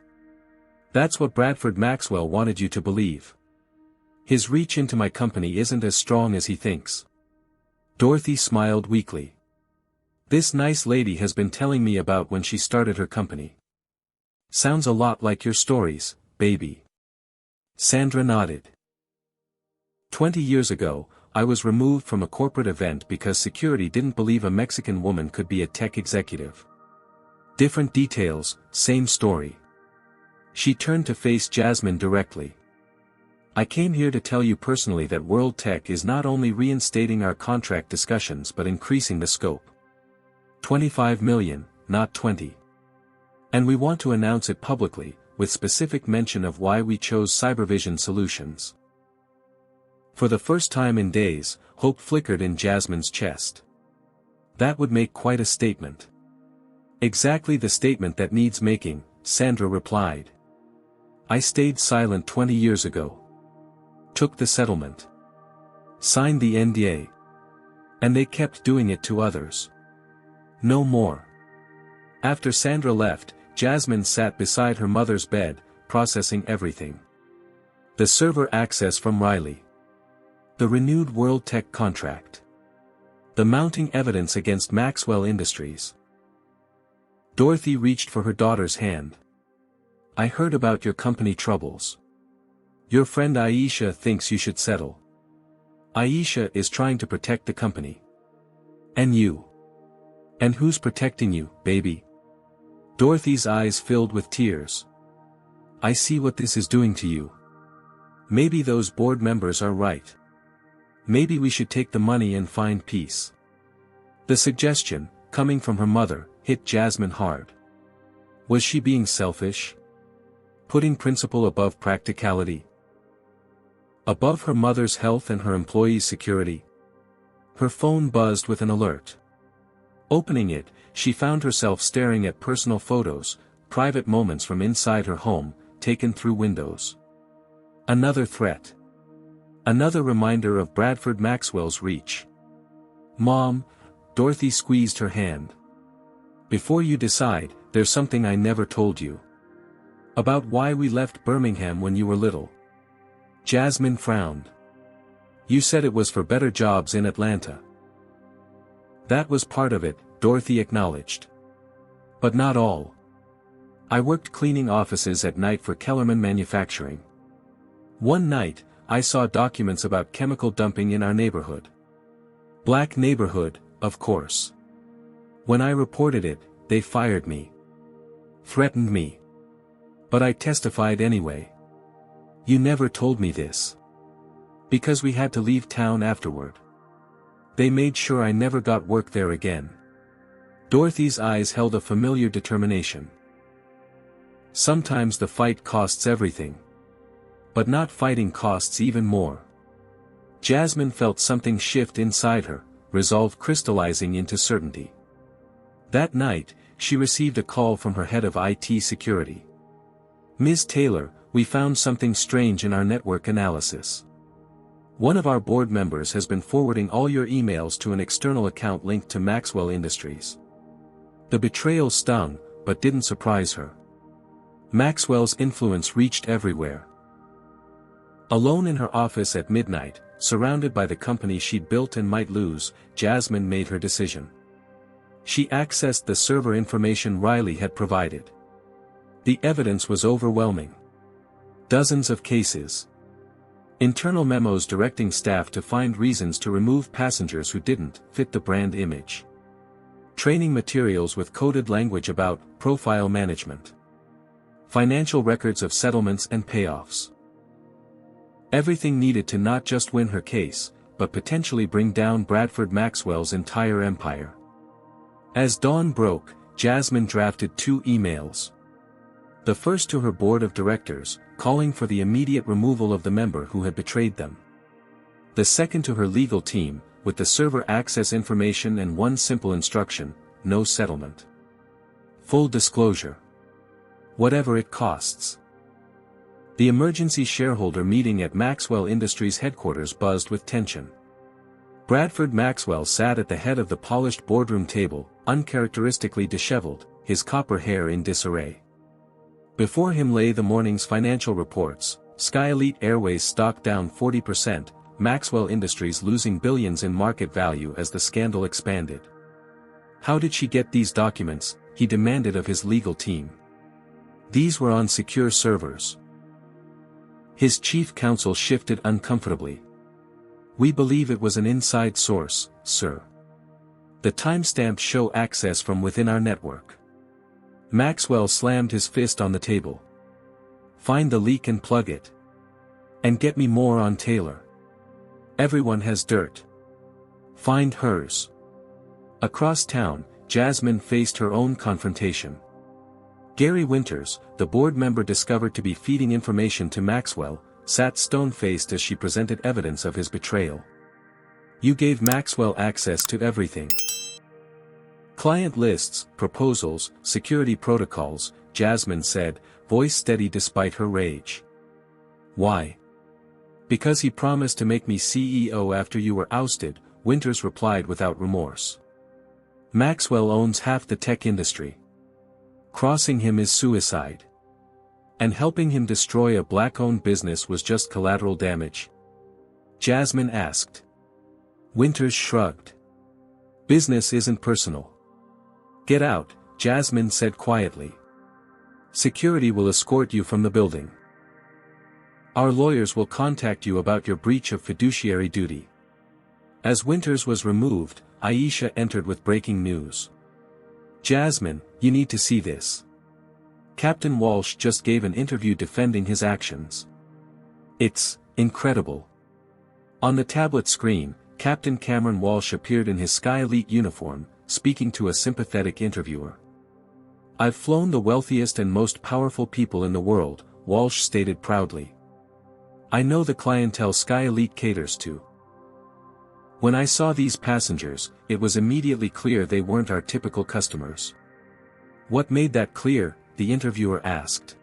Speaker 1: "That's what Bradford Maxwell wanted you to believe. His reach into my company isn't as strong as he thinks." Dorothy smiled weakly. "This nice lady has been telling me about when she started her company. Sounds a lot like your stories, baby." Sandra nodded. 20 years ago, I was removed from a corporate event because security didn't believe a Mexican woman could be a tech executive. Different details, same story. She turned to face Jasmine directly. I came here to tell you personally that World Tech is not only reinstating our contract discussions but increasing the scope. 25 million, not 20. And we want to announce it publicly, with specific mention of why we chose Cybervision Solutions. For the first time in days, hope flickered in Jasmine's chest. That would make quite a statement. Exactly the statement that needs making, Sandra replied. I stayed silent 20 years ago. Took the settlement. Signed the NDA. And they kept doing it to others. No more. After Sandra left, Jasmine sat beside her mother's bed, processing everything. The server access from Riley. The renewed World Tech contract. The mounting evidence against Maxwell Industries. Dorothy reached for her daughter's hand. I heard about your company troubles. Your friend Aisha thinks you should settle. Aisha is trying to protect the company. And you. And who's protecting you, baby? Dorothy's eyes filled with tears. I see what this is doing to you. Maybe those board members are right. Maybe we should take the money and find peace. The suggestion, coming from her mother, hit Jasmine hard. Was she being selfish? Putting principle above practicality? Above her mother's health and her employees' security? Her phone buzzed with an alert. Opening it, she found herself staring at personal photos, private moments from inside her home, taken through windows. Another threat. Another reminder of Bradford Maxwell's reach. Mom, Dorothy squeezed her hand. Before you decide, there's something I never told you. About why we left Birmingham when you were little. Jasmine frowned. You said it was for better jobs in Atlanta. That was part of it, Dorothy acknowledged. But not all. I worked cleaning offices at night for Kellerman Manufacturing. One night, I saw documents about chemical dumping in our neighborhood. Black neighborhood, of course. When I reported it, they fired me. Threatened me. But I testified anyway. You never told me this. Because we had to leave town afterward. They made sure I never got work there again. Dorothy's eyes held a familiar determination. Sometimes the fight costs everything. But not fighting costs even more. Jasmine felt something shift inside her, resolve crystallizing into certainty. That night, she received a call from her head of IT security. Ms. Taylor, we found something strange in our network analysis. One of our board members has been forwarding all your emails to an external account linked to Maxwell Industries. The betrayal stung, but didn't surprise her. Maxwell's influence reached everywhere. Alone in her office at midnight, surrounded by the company she'd built and might lose, Jasmine made her decision. She accessed the server information Riley had provided. The evidence was overwhelming. Dozens of cases. Internal memos directing staff to find reasons to remove passengers who didn't fit the brand image. Training materials with coded language about profile management. Financial records of settlements and payoffs. Everything needed to not just win her case, but potentially bring down Bradford Maxwell's entire empire. As dawn broke, Jasmine drafted 2 emails. The first to her board of directors, calling for the immediate removal of the member who had betrayed them. The second to her legal team, with the server access information and one simple instruction: no settlement. Full disclosure. Whatever it costs. The emergency shareholder meeting at Maxwell Industries headquarters buzzed with tension. Bradford Maxwell sat at the head of the polished boardroom table, uncharacteristically disheveled, his copper hair in disarray. Before him lay the morning's financial reports: SkyElite Airways stock down 40%, Maxwell Industries losing billions in market value as the scandal expanded. How did she get these documents? He demanded of his legal team. These were on secure servers. His chief counsel shifted uncomfortably. We believe it was an inside source, sir. The timestamps show access from within our network. Maxwell slammed his fist on the table. Find the leak and plug it. And get me more on Taylor. Everyone has dirt. Find hers. Across town, Jasmine faced her own confrontation. Gary Winters, the board member discovered to be feeding information to Maxwell, sat stone-faced as she presented evidence of his betrayal. You gave Maxwell access to everything. Client lists, proposals, security protocols, Jasmine said, voice steady despite her rage. Why? Because he promised to make me CEO after you were ousted, Winters replied without remorse. Maxwell owns half the tech industry. Crossing him is suicide. And helping him destroy a black-owned business was just collateral damage? Jasmine asked. Winters shrugged. Business isn't personal. Get out, Jasmine said quietly. Security will escort you from the building. Our lawyers will contact you about your breach of fiduciary duty. As Winters was removed, Aisha entered with breaking news. Jasmine, you need to see this. Captain Walsh just gave an interview defending his actions. It's incredible. On the tablet screen, Captain Cameron Walsh appeared in his SkyElite uniform, speaking to a sympathetic interviewer. I've flown the wealthiest and most powerful people in the world, Walsh stated proudly. I know the clientele SkyElite caters to. When I saw these passengers, it was immediately clear they weren't our typical customers. What made that clear? The interviewer asked.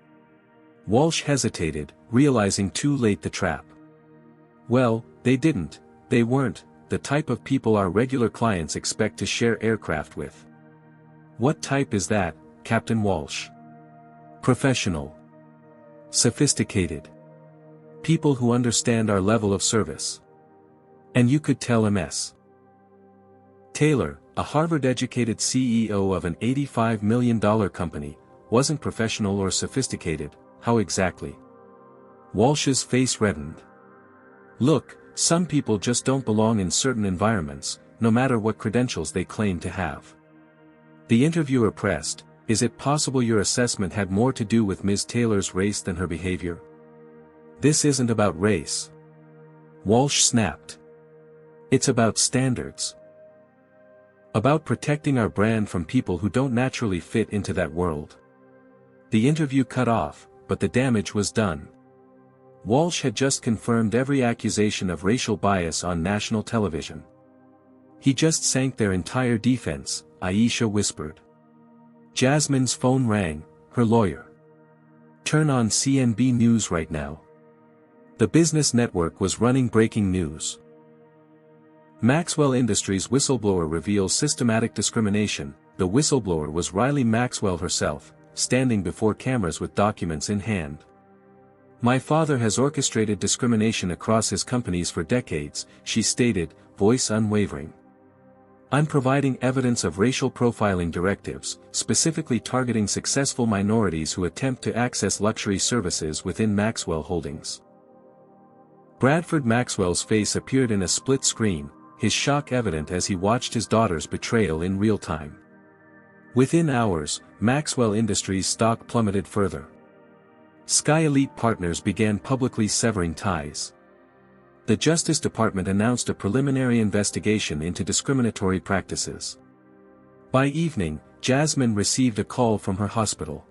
Speaker 1: Walsh hesitated, realizing too late the trap. Well, they weren't the type of people our regular clients expect to share aircraft with. What type is that, Captain Walsh? Professional. Sophisticated. People who understand our level of service. And you could tell Ms. Taylor, a Harvard-educated CEO of an $85 million company, wasn't professional or sophisticated. How exactly? Walsh's face reddened. Look, some people just don't belong in certain environments, no matter what credentials they claim to have. The interviewer pressed, is it possible your assessment had more to do with Ms. Taylor's race than her behavior? This isn't about race. Walsh snapped. It's about standards. About protecting our brand from people who don't naturally fit into that world. The interview cut off, but the damage was done. Walsh had just confirmed every accusation of racial bias on national television. He just sank their entire defense, Aisha whispered. Jasmine's phone rang, her lawyer. Turn on CNB News right now. The business network was running breaking news. Maxwell Industries whistleblower reveals systematic discrimination. The whistleblower was Riley Maxwell herself, standing before cameras with documents in hand. My father has orchestrated discrimination across his companies for decades, she stated, voice unwavering. I'm providing evidence of racial profiling directives, specifically targeting successful minorities who attempt to access luxury services within Maxwell Holdings. Bradford Maxwell's face appeared in a split screen, his shock evident as he watched his daughter's betrayal in real time. Within hours, Maxwell Industries' stock plummeted further. SkyElite partners began publicly severing ties. The Justice Department announced a preliminary investigation into discriminatory practices. By evening, Jasmine received a call from her hospital.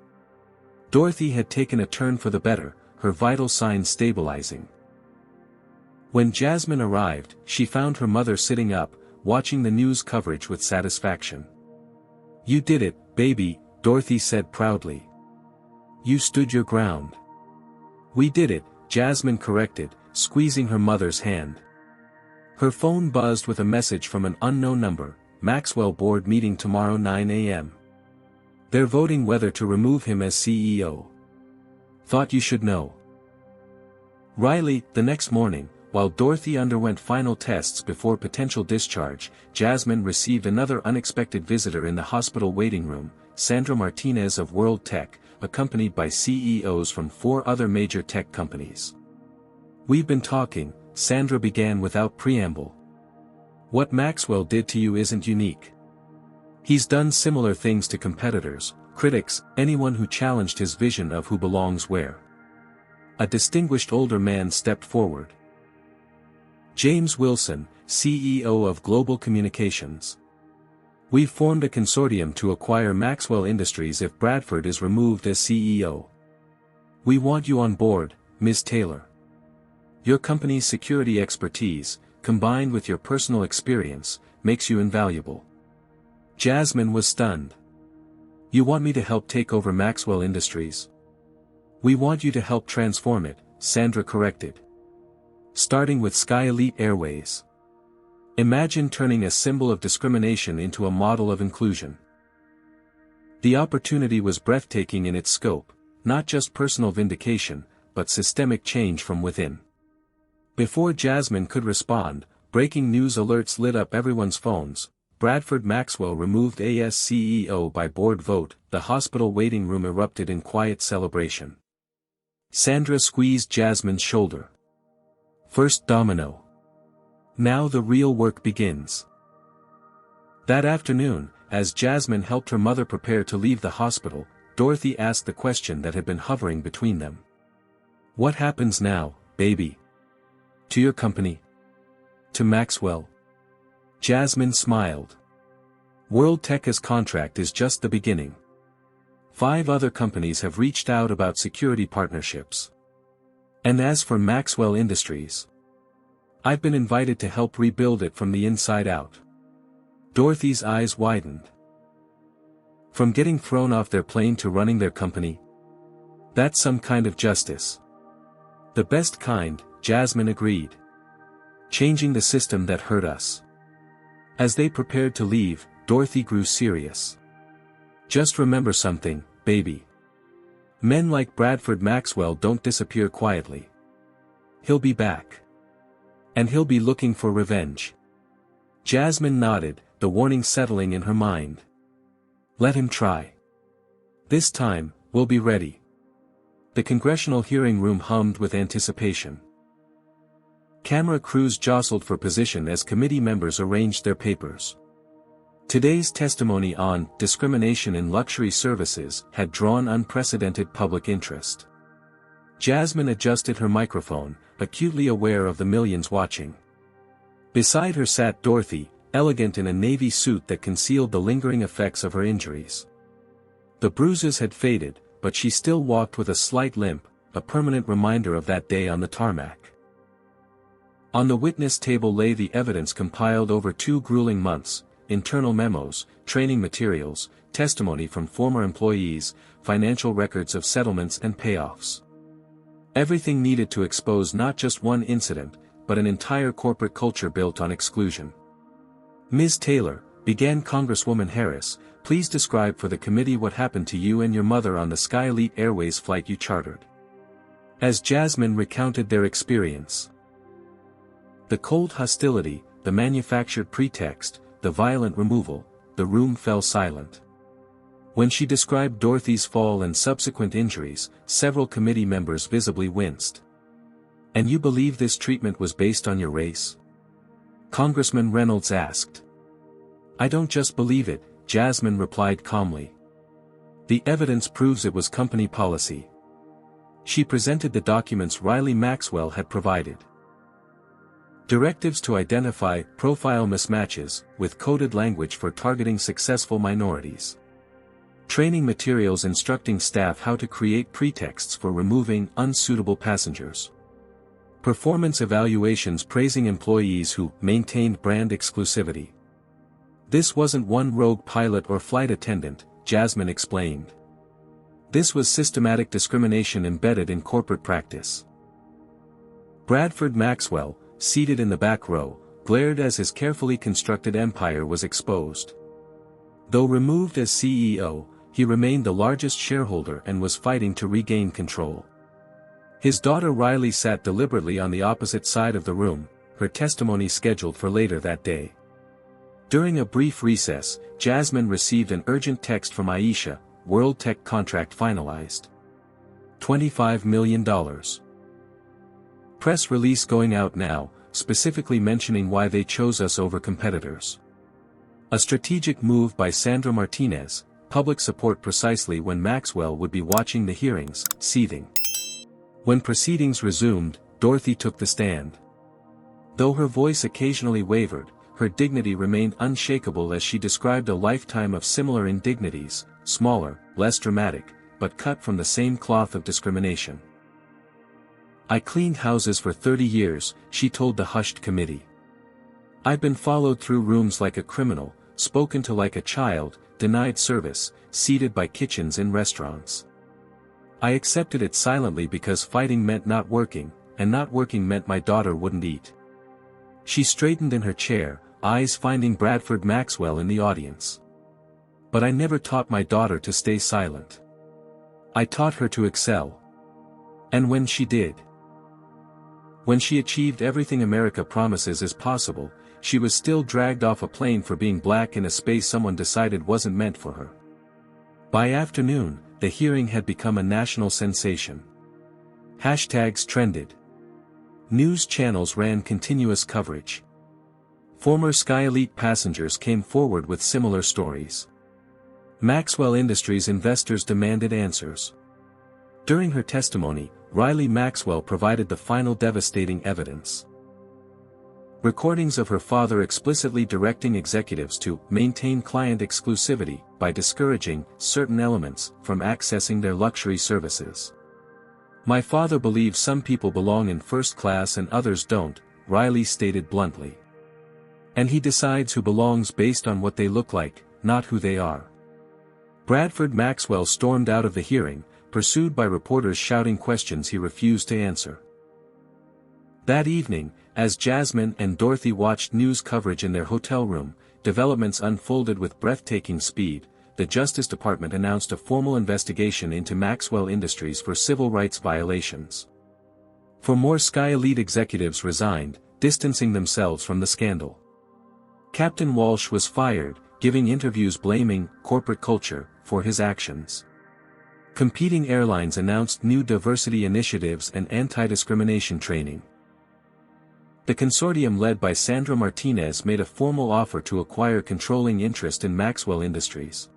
Speaker 1: Dorothy had taken a turn for the better, her vital signs stabilizing. When Jasmine arrived, she found her mother sitting up, watching the news coverage with satisfaction. You did it, baby, Dorothy said proudly. You stood your ground. We did it, Jasmine corrected, squeezing her mother's hand. Her phone buzzed with a message from an unknown number, Maxwell board meeting tomorrow 9 a.m. They're voting whether to remove him as CEO. Thought you should know. Riley, the next morning, while Dorothy underwent final tests before potential discharge, Jasmine received another unexpected visitor in the hospital waiting room, Sandra Martinez of World Tech, accompanied by CEOs from 4 other major tech companies. We've been talking, Sandra began without preamble. What Maxwell did to you isn't unique. He's done similar things to competitors, Critics, anyone who challenged his vision of who belongs where. A distinguished older man stepped forward. James Wilson, CEO of Global Communications. We've formed a consortium to acquire Maxwell Industries if Bradford is removed as CEO. We want you on board, Ms. Taylor. Your company's security expertise, combined with your personal experience, makes you invaluable. Jasmine was stunned. You want me to help take over Maxwell Industries? We want you to help transform it, Sandra corrected. Starting with SkyElite Airways. Imagine turning a symbol of discrimination into a model of inclusion. The opportunity was breathtaking in its scope, not just personal vindication, but systemic change from within. Before Jasmine could respond, breaking news alerts lit up everyone's phones. Bradford Maxwell removed as CEO by board vote. The hospital waiting room erupted in quiet celebration. Sandra squeezed Jasmine's shoulder. First domino. Now the real work begins. That afternoon, as Jasmine helped her mother prepare to leave the hospital, Dorothy asked the question that had been hovering between them. What happens now, baby? To your company? To Maxwell? Jasmine smiled. World Tech's contract is just the beginning. 5 other companies have reached out about security partnerships. And as for Maxwell Industries, I've been invited to help rebuild it from the inside out. Dorothy's eyes widened. From getting thrown off their plane to running their company? That's some kind of justice. The best kind, Jasmine agreed. Changing the system that hurt us. As they prepared to leave, Dorothy grew serious. Just remember something, baby. Men like Bradford Maxwell don't disappear quietly. He'll be back. And he'll be looking for revenge. Jasmine nodded, the warning settling in her mind. Let him try. This time, we'll be ready. The congressional hearing room hummed with anticipation. Camera crews jostled for position as committee members arranged their papers. Today's testimony on discrimination in luxury services had drawn unprecedented public interest. Jasmine adjusted her microphone, acutely aware of the millions watching. Beside her sat Dorothy, elegant in a navy suit that concealed the lingering effects of her injuries. The bruises had faded, but she still walked with a slight limp, a permanent reminder of that day on the tarmac. On the witness table lay the evidence compiled over 2 grueling months: internal memos, training materials, testimony from former employees, financial records of settlements and payoffs. Everything needed to expose not just one incident, but an entire corporate culture built on exclusion. Ms. Taylor, began Congresswoman Harris, please describe for the committee what happened to you and your mother on the SkyElite Airways flight you chartered. As Jasmine recounted their experience. The cold hostility, the manufactured pretext, the violent removal, the room fell silent. When she described Dorothy's fall and subsequent injuries, several committee members visibly winced. And you believe this treatment was based on your race? Congressman Reynolds asked. I don't just believe it, Jasmine replied calmly. The evidence proves it was company policy. She presented the documents Riley Maxwell had provided. Directives to identify profile mismatches, with coded language for targeting successful minorities. Training materials instructing staff how to create pretexts for removing unsuitable passengers. Performance evaluations praising employees who maintained brand exclusivity. This wasn't one rogue pilot or flight attendant, Jasmine explained. This was systematic discrimination embedded in corporate practice. Bradford Maxwell, seated in the back row, glared as his carefully constructed empire was exposed. Though removed as CEO, he remained the largest shareholder and was fighting to regain control. His daughter Riley sat deliberately on the opposite side of the room, her testimony scheduled for later that day. During a brief recess, Jasmine received an urgent text from Aisha, World Tech contract finalized. $25 million. Press release going out now, specifically mentioning why they chose us over competitors. A strategic move by Sandra Martinez, public support precisely when Maxwell would be watching the hearings, seething. When proceedings resumed, Dorothy took the stand. Though her voice occasionally wavered, her dignity remained unshakable as she described a lifetime of similar indignities, smaller, less dramatic, but cut from the same cloth of discrimination. "I cleaned houses for 30 years, she told the hushed committee. I've been followed through rooms like a criminal, spoken to like a child, denied service, seated by kitchens in restaurants. I accepted it silently because fighting meant not working, and not working meant my daughter wouldn't eat." She straightened in her chair, eyes finding Bradford Maxwell in the audience. "But I never taught my daughter to stay silent. I taught her to excel. And when she did, when she achieved everything America promises is possible, she was still dragged off a plane for being black in a space someone decided wasn't meant for her." By afternoon, the hearing had become a national sensation. Hashtags trended. News channels ran continuous coverage. Former SkyElite passengers came forward with similar stories. Maxwell Industries investors demanded answers. During her testimony, Riley Maxwell provided the final devastating evidence. Recordings of her father explicitly directing executives to maintain client exclusivity by discouraging certain elements from accessing their luxury services. "My father believes some people belong in first class and others don't," Riley stated bluntly. "And he decides who belongs based on what they look like, not who they are." Bradford Maxwell stormed out of the hearing, pursued by reporters shouting questions he refused to answer. That evening, as Jasmine and Dorothy watched news coverage in their hotel room, developments unfolded with breathtaking speed. The Justice Department announced a formal investigation into Maxwell Industries for civil rights violations. For more SkyElite executives resigned, distancing themselves from the scandal. Captain Walsh was fired, giving interviews blaming corporate culture for his actions. Competing airlines announced new diversity initiatives and anti-discrimination training. The consortium led by Sandra Martinez made a formal offer to acquire controlling interest in Maxwell Industries.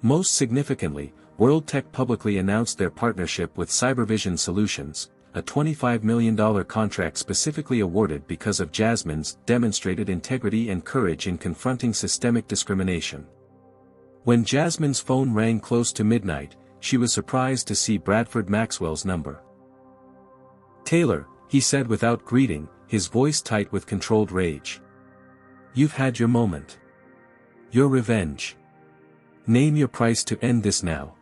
Speaker 1: Most significantly, World Tech publicly announced their partnership with Cybervision Solutions, a $25 million contract specifically awarded because of Jasmine's demonstrated integrity and courage in confronting systemic discrimination. When Jasmine's phone rang close to midnight, she was surprised to see Bradford Maxwell's number. "Taylor," he said without greeting, his voice tight with controlled rage. "You've had your moment. Your revenge. Name your price to end this now."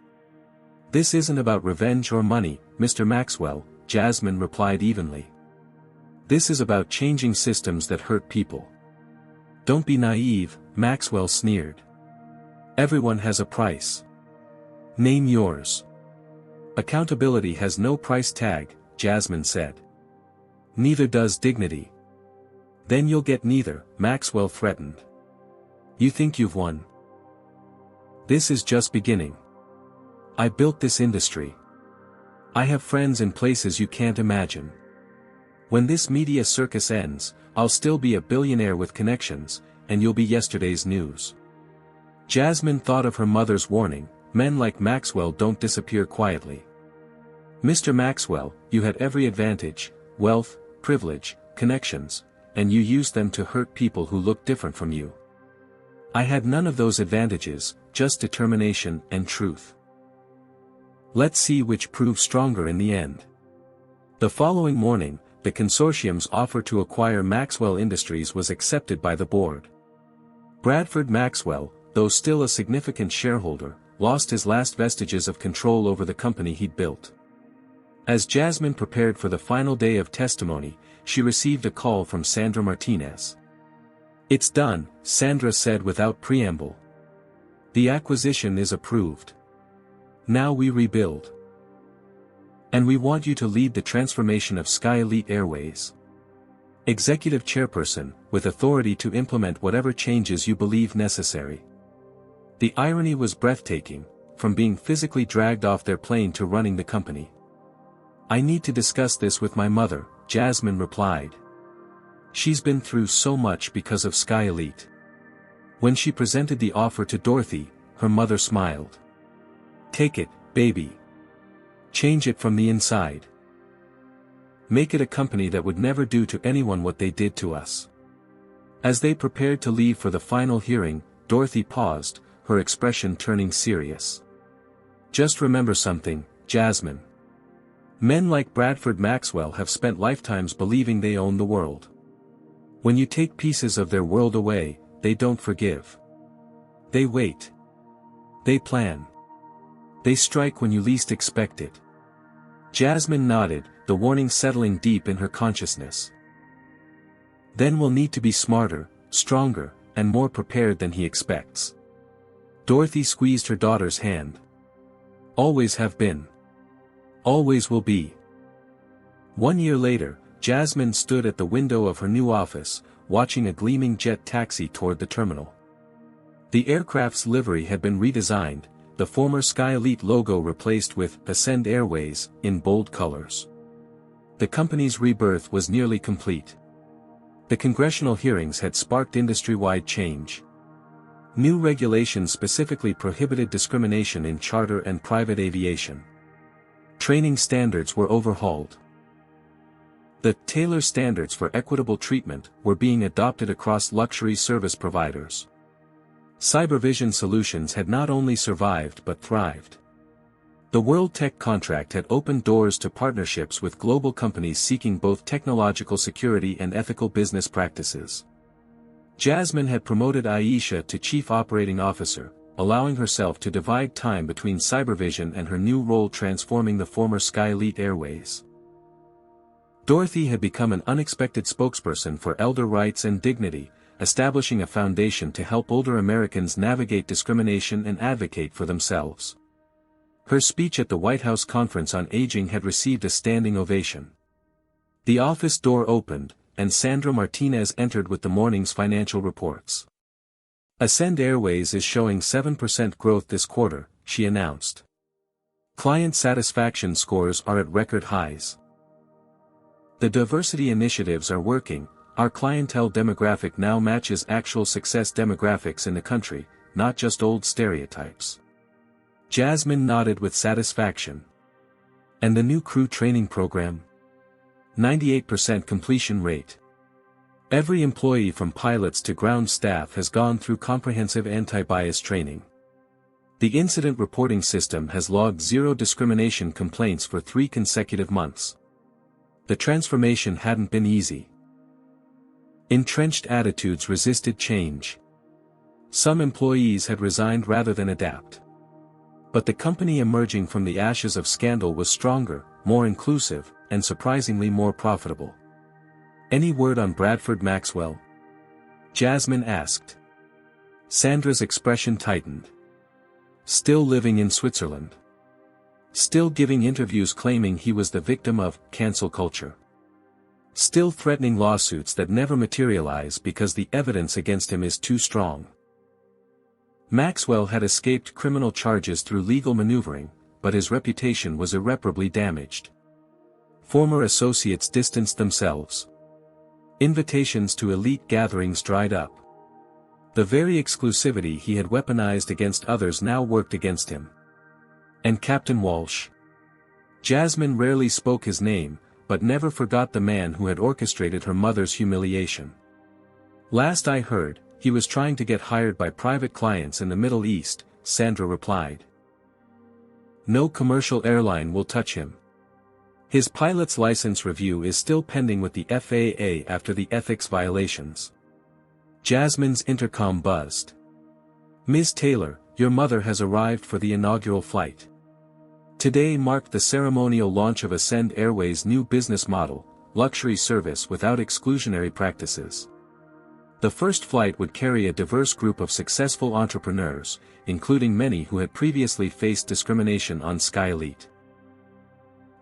Speaker 1: "This isn't about revenge or money, Mr. Maxwell," Jasmine replied evenly. "This is about changing systems that hurt people." "Don't be naive," Maxwell sneered. "Everyone has a price. Name yours." "Accountability has no price tag," Jasmine said. "Neither does dignity." "Then you'll get neither," Maxwell threatened. "You think you've won? This is just beginning. I built this industry. I have friends in places you can't imagine. When this media circus ends, I'll still be a billionaire with connections, and you'll be yesterday's news." Jasmine thought of her mother's warning, "Men like Maxwell don't disappear quietly." "Mr. Maxwell, you had every advantage, wealth, privilege, connections, and you used them to hurt people who look different from you. I had none of those advantages, just determination and truth. Let's see which proves stronger in the end." The following morning, the consortium's offer to acquire Maxwell Industries was accepted by the board. Bradford Maxwell, though still a significant shareholder, lost his last vestiges of control over the company he'd built. As Jasmine prepared for the final day of testimony, she received a call from Sandra Martinez. "It's done," Sandra said without preamble. "The acquisition is approved. Now we rebuild. And we want you to lead the transformation of SkyElite Airways. Executive Chairperson, with authority to implement whatever changes you believe necessary." The irony was breathtaking, from being physically dragged off their plane to running the company. "I need to discuss this with my mother," Jasmine replied. "She's been through so much because of SkyElite." When she presented the offer to Dorothy, her mother smiled. "Take it, baby. Change it from the inside. Make it a company that would never do to anyone what they did to us." As they prepared to leave for the final hearing, Dorothy paused, her expression turning serious. "Just remember something, Jasmine. Men like Bradford Maxwell have spent lifetimes believing they own the world. When you take pieces of their world away, they don't forgive. They wait. They plan. They strike when you least expect it." Jasmine nodded, the warning settling deep in her consciousness. "Then we'll need to be smarter, stronger, and more prepared than he expects." Dorothy squeezed her daughter's hand. "Always have been. Always will be." 1 year later, Jasmine stood at the window of her new office, watching a gleaming jet taxi toward the terminal. The aircraft's livery had been redesigned, the former SkyElite logo replaced with SkyElite Airways in bold colors. The company's rebirth was nearly complete. The congressional hearings had sparked industry-wide change. New regulations specifically prohibited discrimination in charter and private aviation. Training standards were overhauled. The Taylor standards for equitable treatment were being adopted across luxury service providers. Cybervision solutions had not only survived but thrived. The World Tech contract had opened doors to partnerships with global companies seeking both technological security and ethical business practices. Jasmine had promoted Aisha to Chief Operating Officer, allowing herself to divide time between Cybervision and her new role transforming the former SkyElite Airways. Dorothy had become an unexpected spokesperson for elder rights and dignity, establishing a foundation to help older Americans navigate discrimination and advocate for themselves. Her speech at the White House Conference on Aging had received a standing ovation. The office door opened, and Sandra Martinez entered with the morning's financial reports. SkyElite Airways is showing 7% growth this quarter, she announced. Client satisfaction scores are at record highs. The diversity initiatives are working. Our clientele demographic now matches actual success demographics in the country, not just old stereotypes. Jasmine nodded with satisfaction. And the new crew training program? 98% completion rate. Every employee from pilots to ground staff has gone through comprehensive anti-bias training. The incident reporting system has logged 0 discrimination complaints for 3 consecutive months. The transformation hadn't been easy. Entrenched attitudes resisted change. Some employees had resigned rather than adapt. But the company emerging from the ashes of scandal was stronger, more inclusive, and surprisingly more profitable. "Any word on Bradford Maxwell?" Jasmine asked. Sandra's expression tightened. "Still living in Switzerland. Still giving interviews claiming he was the victim of cancel culture. Still threatening lawsuits that never materialize because the evidence against him is too strong." Maxwell had escaped criminal charges through legal maneuvering, but his reputation was irreparably damaged. Former associates distanced themselves. Invitations to elite gatherings dried up. The very exclusivity he had weaponized against others now worked against him. And Captain Walsh? Jasmine rarely spoke his name, but never forgot the man who had orchestrated her mother's humiliation. "Last I heard, he was trying to get hired by private clients in the Middle East," Sandra replied. "No commercial airline will touch him. His pilot's license review is still pending with the FAA after the ethics violations." Jasmine's intercom buzzed. "Ms. Taylor, your mother has arrived for the inaugural flight. Today marked the ceremonial launch of SkyElite Airways' new business model, luxury service without exclusionary practices. The first flight would carry a diverse group of successful entrepreneurs, including many who had previously faced discrimination on SkyElite."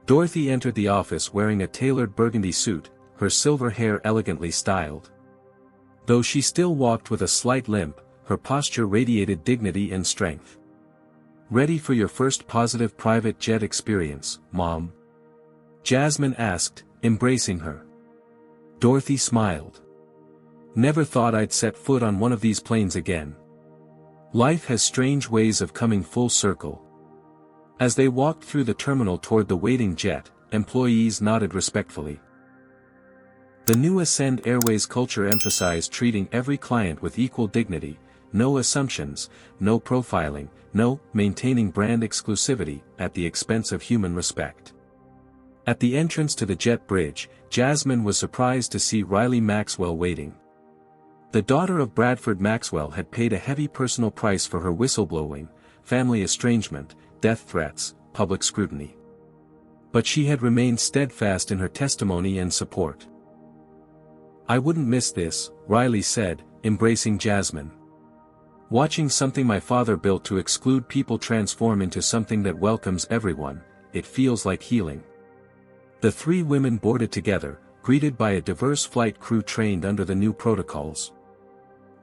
Speaker 1: Dorothy entered the office wearing a tailored burgundy suit, her silver hair elegantly styled. Though she still walked with a slight limp, her posture radiated dignity and strength. "Ready for your first positive private jet experience, Mom?" Jasmine asked, embracing her. Dorothy smiled. "Never thought I'd set foot on one of these planes again. Life has strange ways of coming full circle. As they walked through the terminal toward the waiting jet, employees nodded respectfully. The new SkyElite Airways culture emphasized treating every client with equal dignity, no assumptions, no profiling, no maintaining brand exclusivity at the expense of human respect. At the entrance to the jet bridge, Jasmine was surprised to see Riley Maxwell waiting. The daughter of Bradford Maxwell had paid a heavy personal price for her whistleblowing, family estrangement, death threats, public scrutiny. But she had remained steadfast in her testimony and support. "I wouldn't miss this," Riley said, embracing Jasmine. "Watching something my father built to exclude people transform into something that welcomes everyone, it feels like healing." The three women boarded together, greeted by a diverse flight crew trained under the new protocols.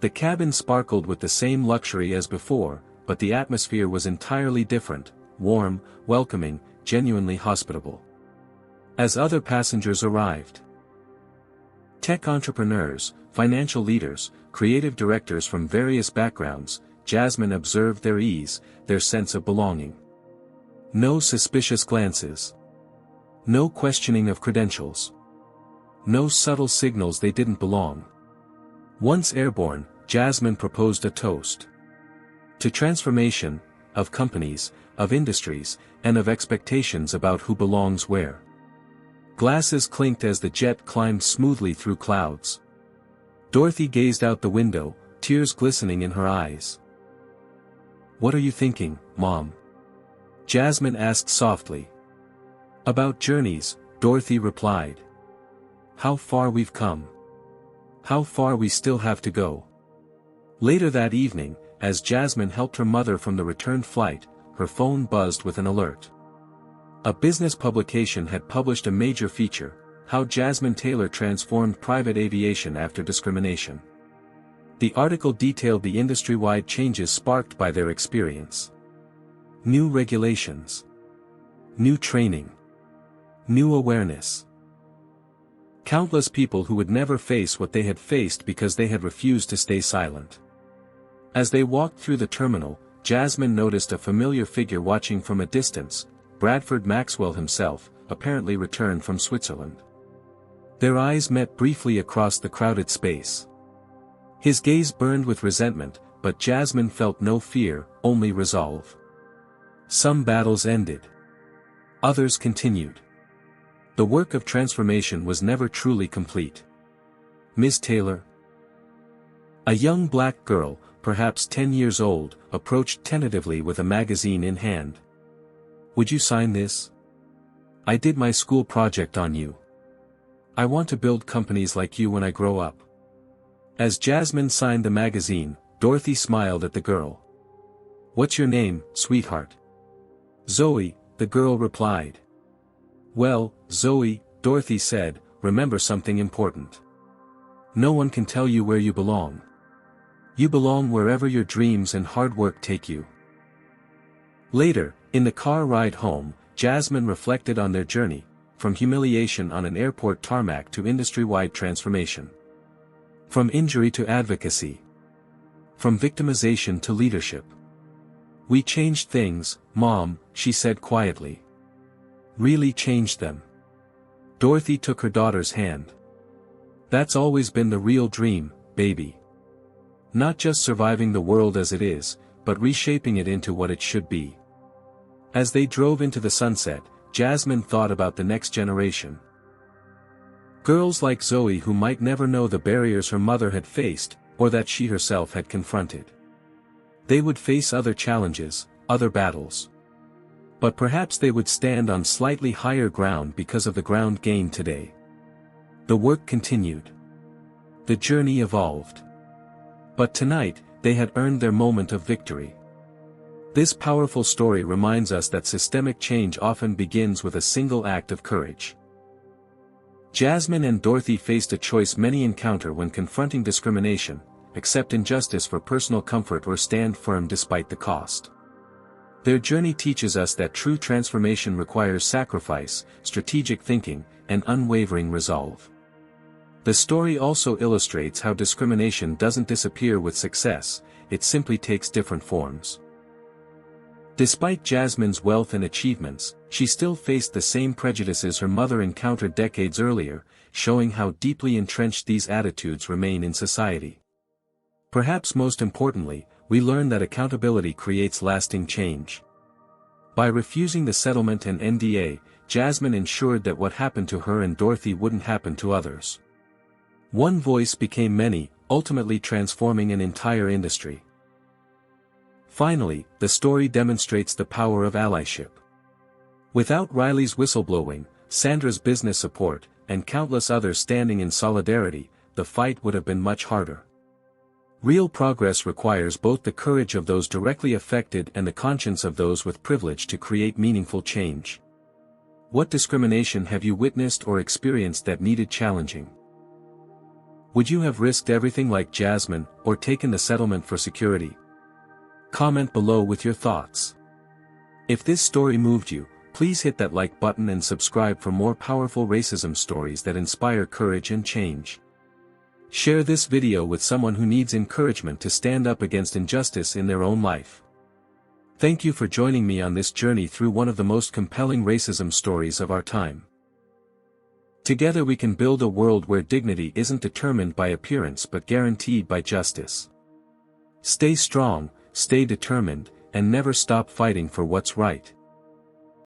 Speaker 1: The cabin sparkled with the same luxury as before, but the atmosphere was entirely different, warm, welcoming, genuinely hospitable. As other passengers arrived, tech entrepreneurs, financial leaders, creative directors from various backgrounds, Jasmine observed their ease, their sense of belonging. No suspicious glances. No questioning of credentials. No subtle signals they didn't belong. Once airborne, Jasmine proposed a toast to transformation, of companies, of industries, and of expectations about who belongs where. Glasses clinked as the jet climbed smoothly through clouds. Dorothy gazed out the window, tears glistening in her eyes. "What are you thinking, Mom?" Jasmine asked softly. "About journeys," Dorothy replied. "How far we've come. How far we still have to go." Later that evening, as Jasmine helped her mother from the return flight, her phone buzzed with an alert. A business publication had published a major feature, How Jasmine Taylor Transformed Private Aviation After Discrimination. The article detailed the industry-wide changes sparked by their experience. New regulations. New training. New awareness. Countless people who would never face what they had faced because they had refused to stay silent. As they walked through the terminal, Jasmine noticed a familiar figure watching from a distance, Bradford Maxwell himself, apparently returned from Switzerland. Their eyes met briefly across the crowded space. His gaze burned with resentment, but Jasmine felt no fear, only resolve. Some battles ended. Others continued. The work of transformation was never truly complete. "Miss Taylor?" A young black girl, perhaps 10 years old, approached tentatively with a magazine in hand. "Would you sign this? I did my school project on you. I want to build companies like you when I grow up." As Jasmine signed the magazine, Dorothy smiled at the girl. "What's your name, sweetheart?" "Zoe," the girl replied. "Well, Zoe," Dorothy said, "remember something important. No one can tell you where you belong. You belong wherever your dreams and hard work take you." Later, in the car ride home, Jasmine reflected on their journey, from humiliation on an airport tarmac to industry-wide transformation. From injury to advocacy. From victimization to leadership. "We changed things, Mom," she said quietly. "Really changed them." Dorothy took her daughter's hand. "That's always been the real dream, baby. Not just surviving the world as it is, but reshaping it into what it should be." As they drove into the sunset, Jasmine thought about the next generation. Girls like Zoe who might never know the barriers her mother had faced, or that she herself had confronted. They would face other challenges, other battles. But perhaps they would stand on slightly higher ground because of the ground gained today. The work continued. The journey evolved. But tonight, they had earned their moment of victory. This powerful story reminds us that systemic change often begins with a single act of courage. Jasmine and Dorothy faced a choice many encounter when confronting discrimination: accept injustice for personal comfort or stand firm despite the cost. Their journey teaches us that true transformation requires sacrifice, strategic thinking, and unwavering resolve. The story also illustrates how discrimination doesn't disappear with success, it simply takes different forms. Despite Jasmine's wealth and achievements, she still faced the same prejudices her mother encountered decades earlier, showing how deeply entrenched these attitudes remain in society. Perhaps most importantly, we learn that accountability creates lasting change. By refusing the settlement and NDA, Jasmine ensured that what happened to her and Dorothy wouldn't happen to others. One voice became many, ultimately transforming an entire industry. Finally, the story demonstrates the power of allyship. Without Riley's whistleblowing, Sandra's business support, and countless others standing in solidarity, the fight would have been much harder. Real progress requires both the courage of those directly affected and the conscience of those with privilege to create meaningful change. What discrimination have you witnessed or experienced that needed challenging? Would you have risked everything like Jasmine, or taken the settlement for security? Comment below with your thoughts. If this story moved you, please hit that like button and subscribe for more powerful racism stories that inspire courage and change. Share this video with someone who needs encouragement to stand up against injustice in their own life. Thank you for joining me on this journey through one of the most compelling racism stories of our time. Together we can build a world where dignity isn't determined by appearance but guaranteed by justice. Stay strong, stay determined, and never stop fighting for what's right.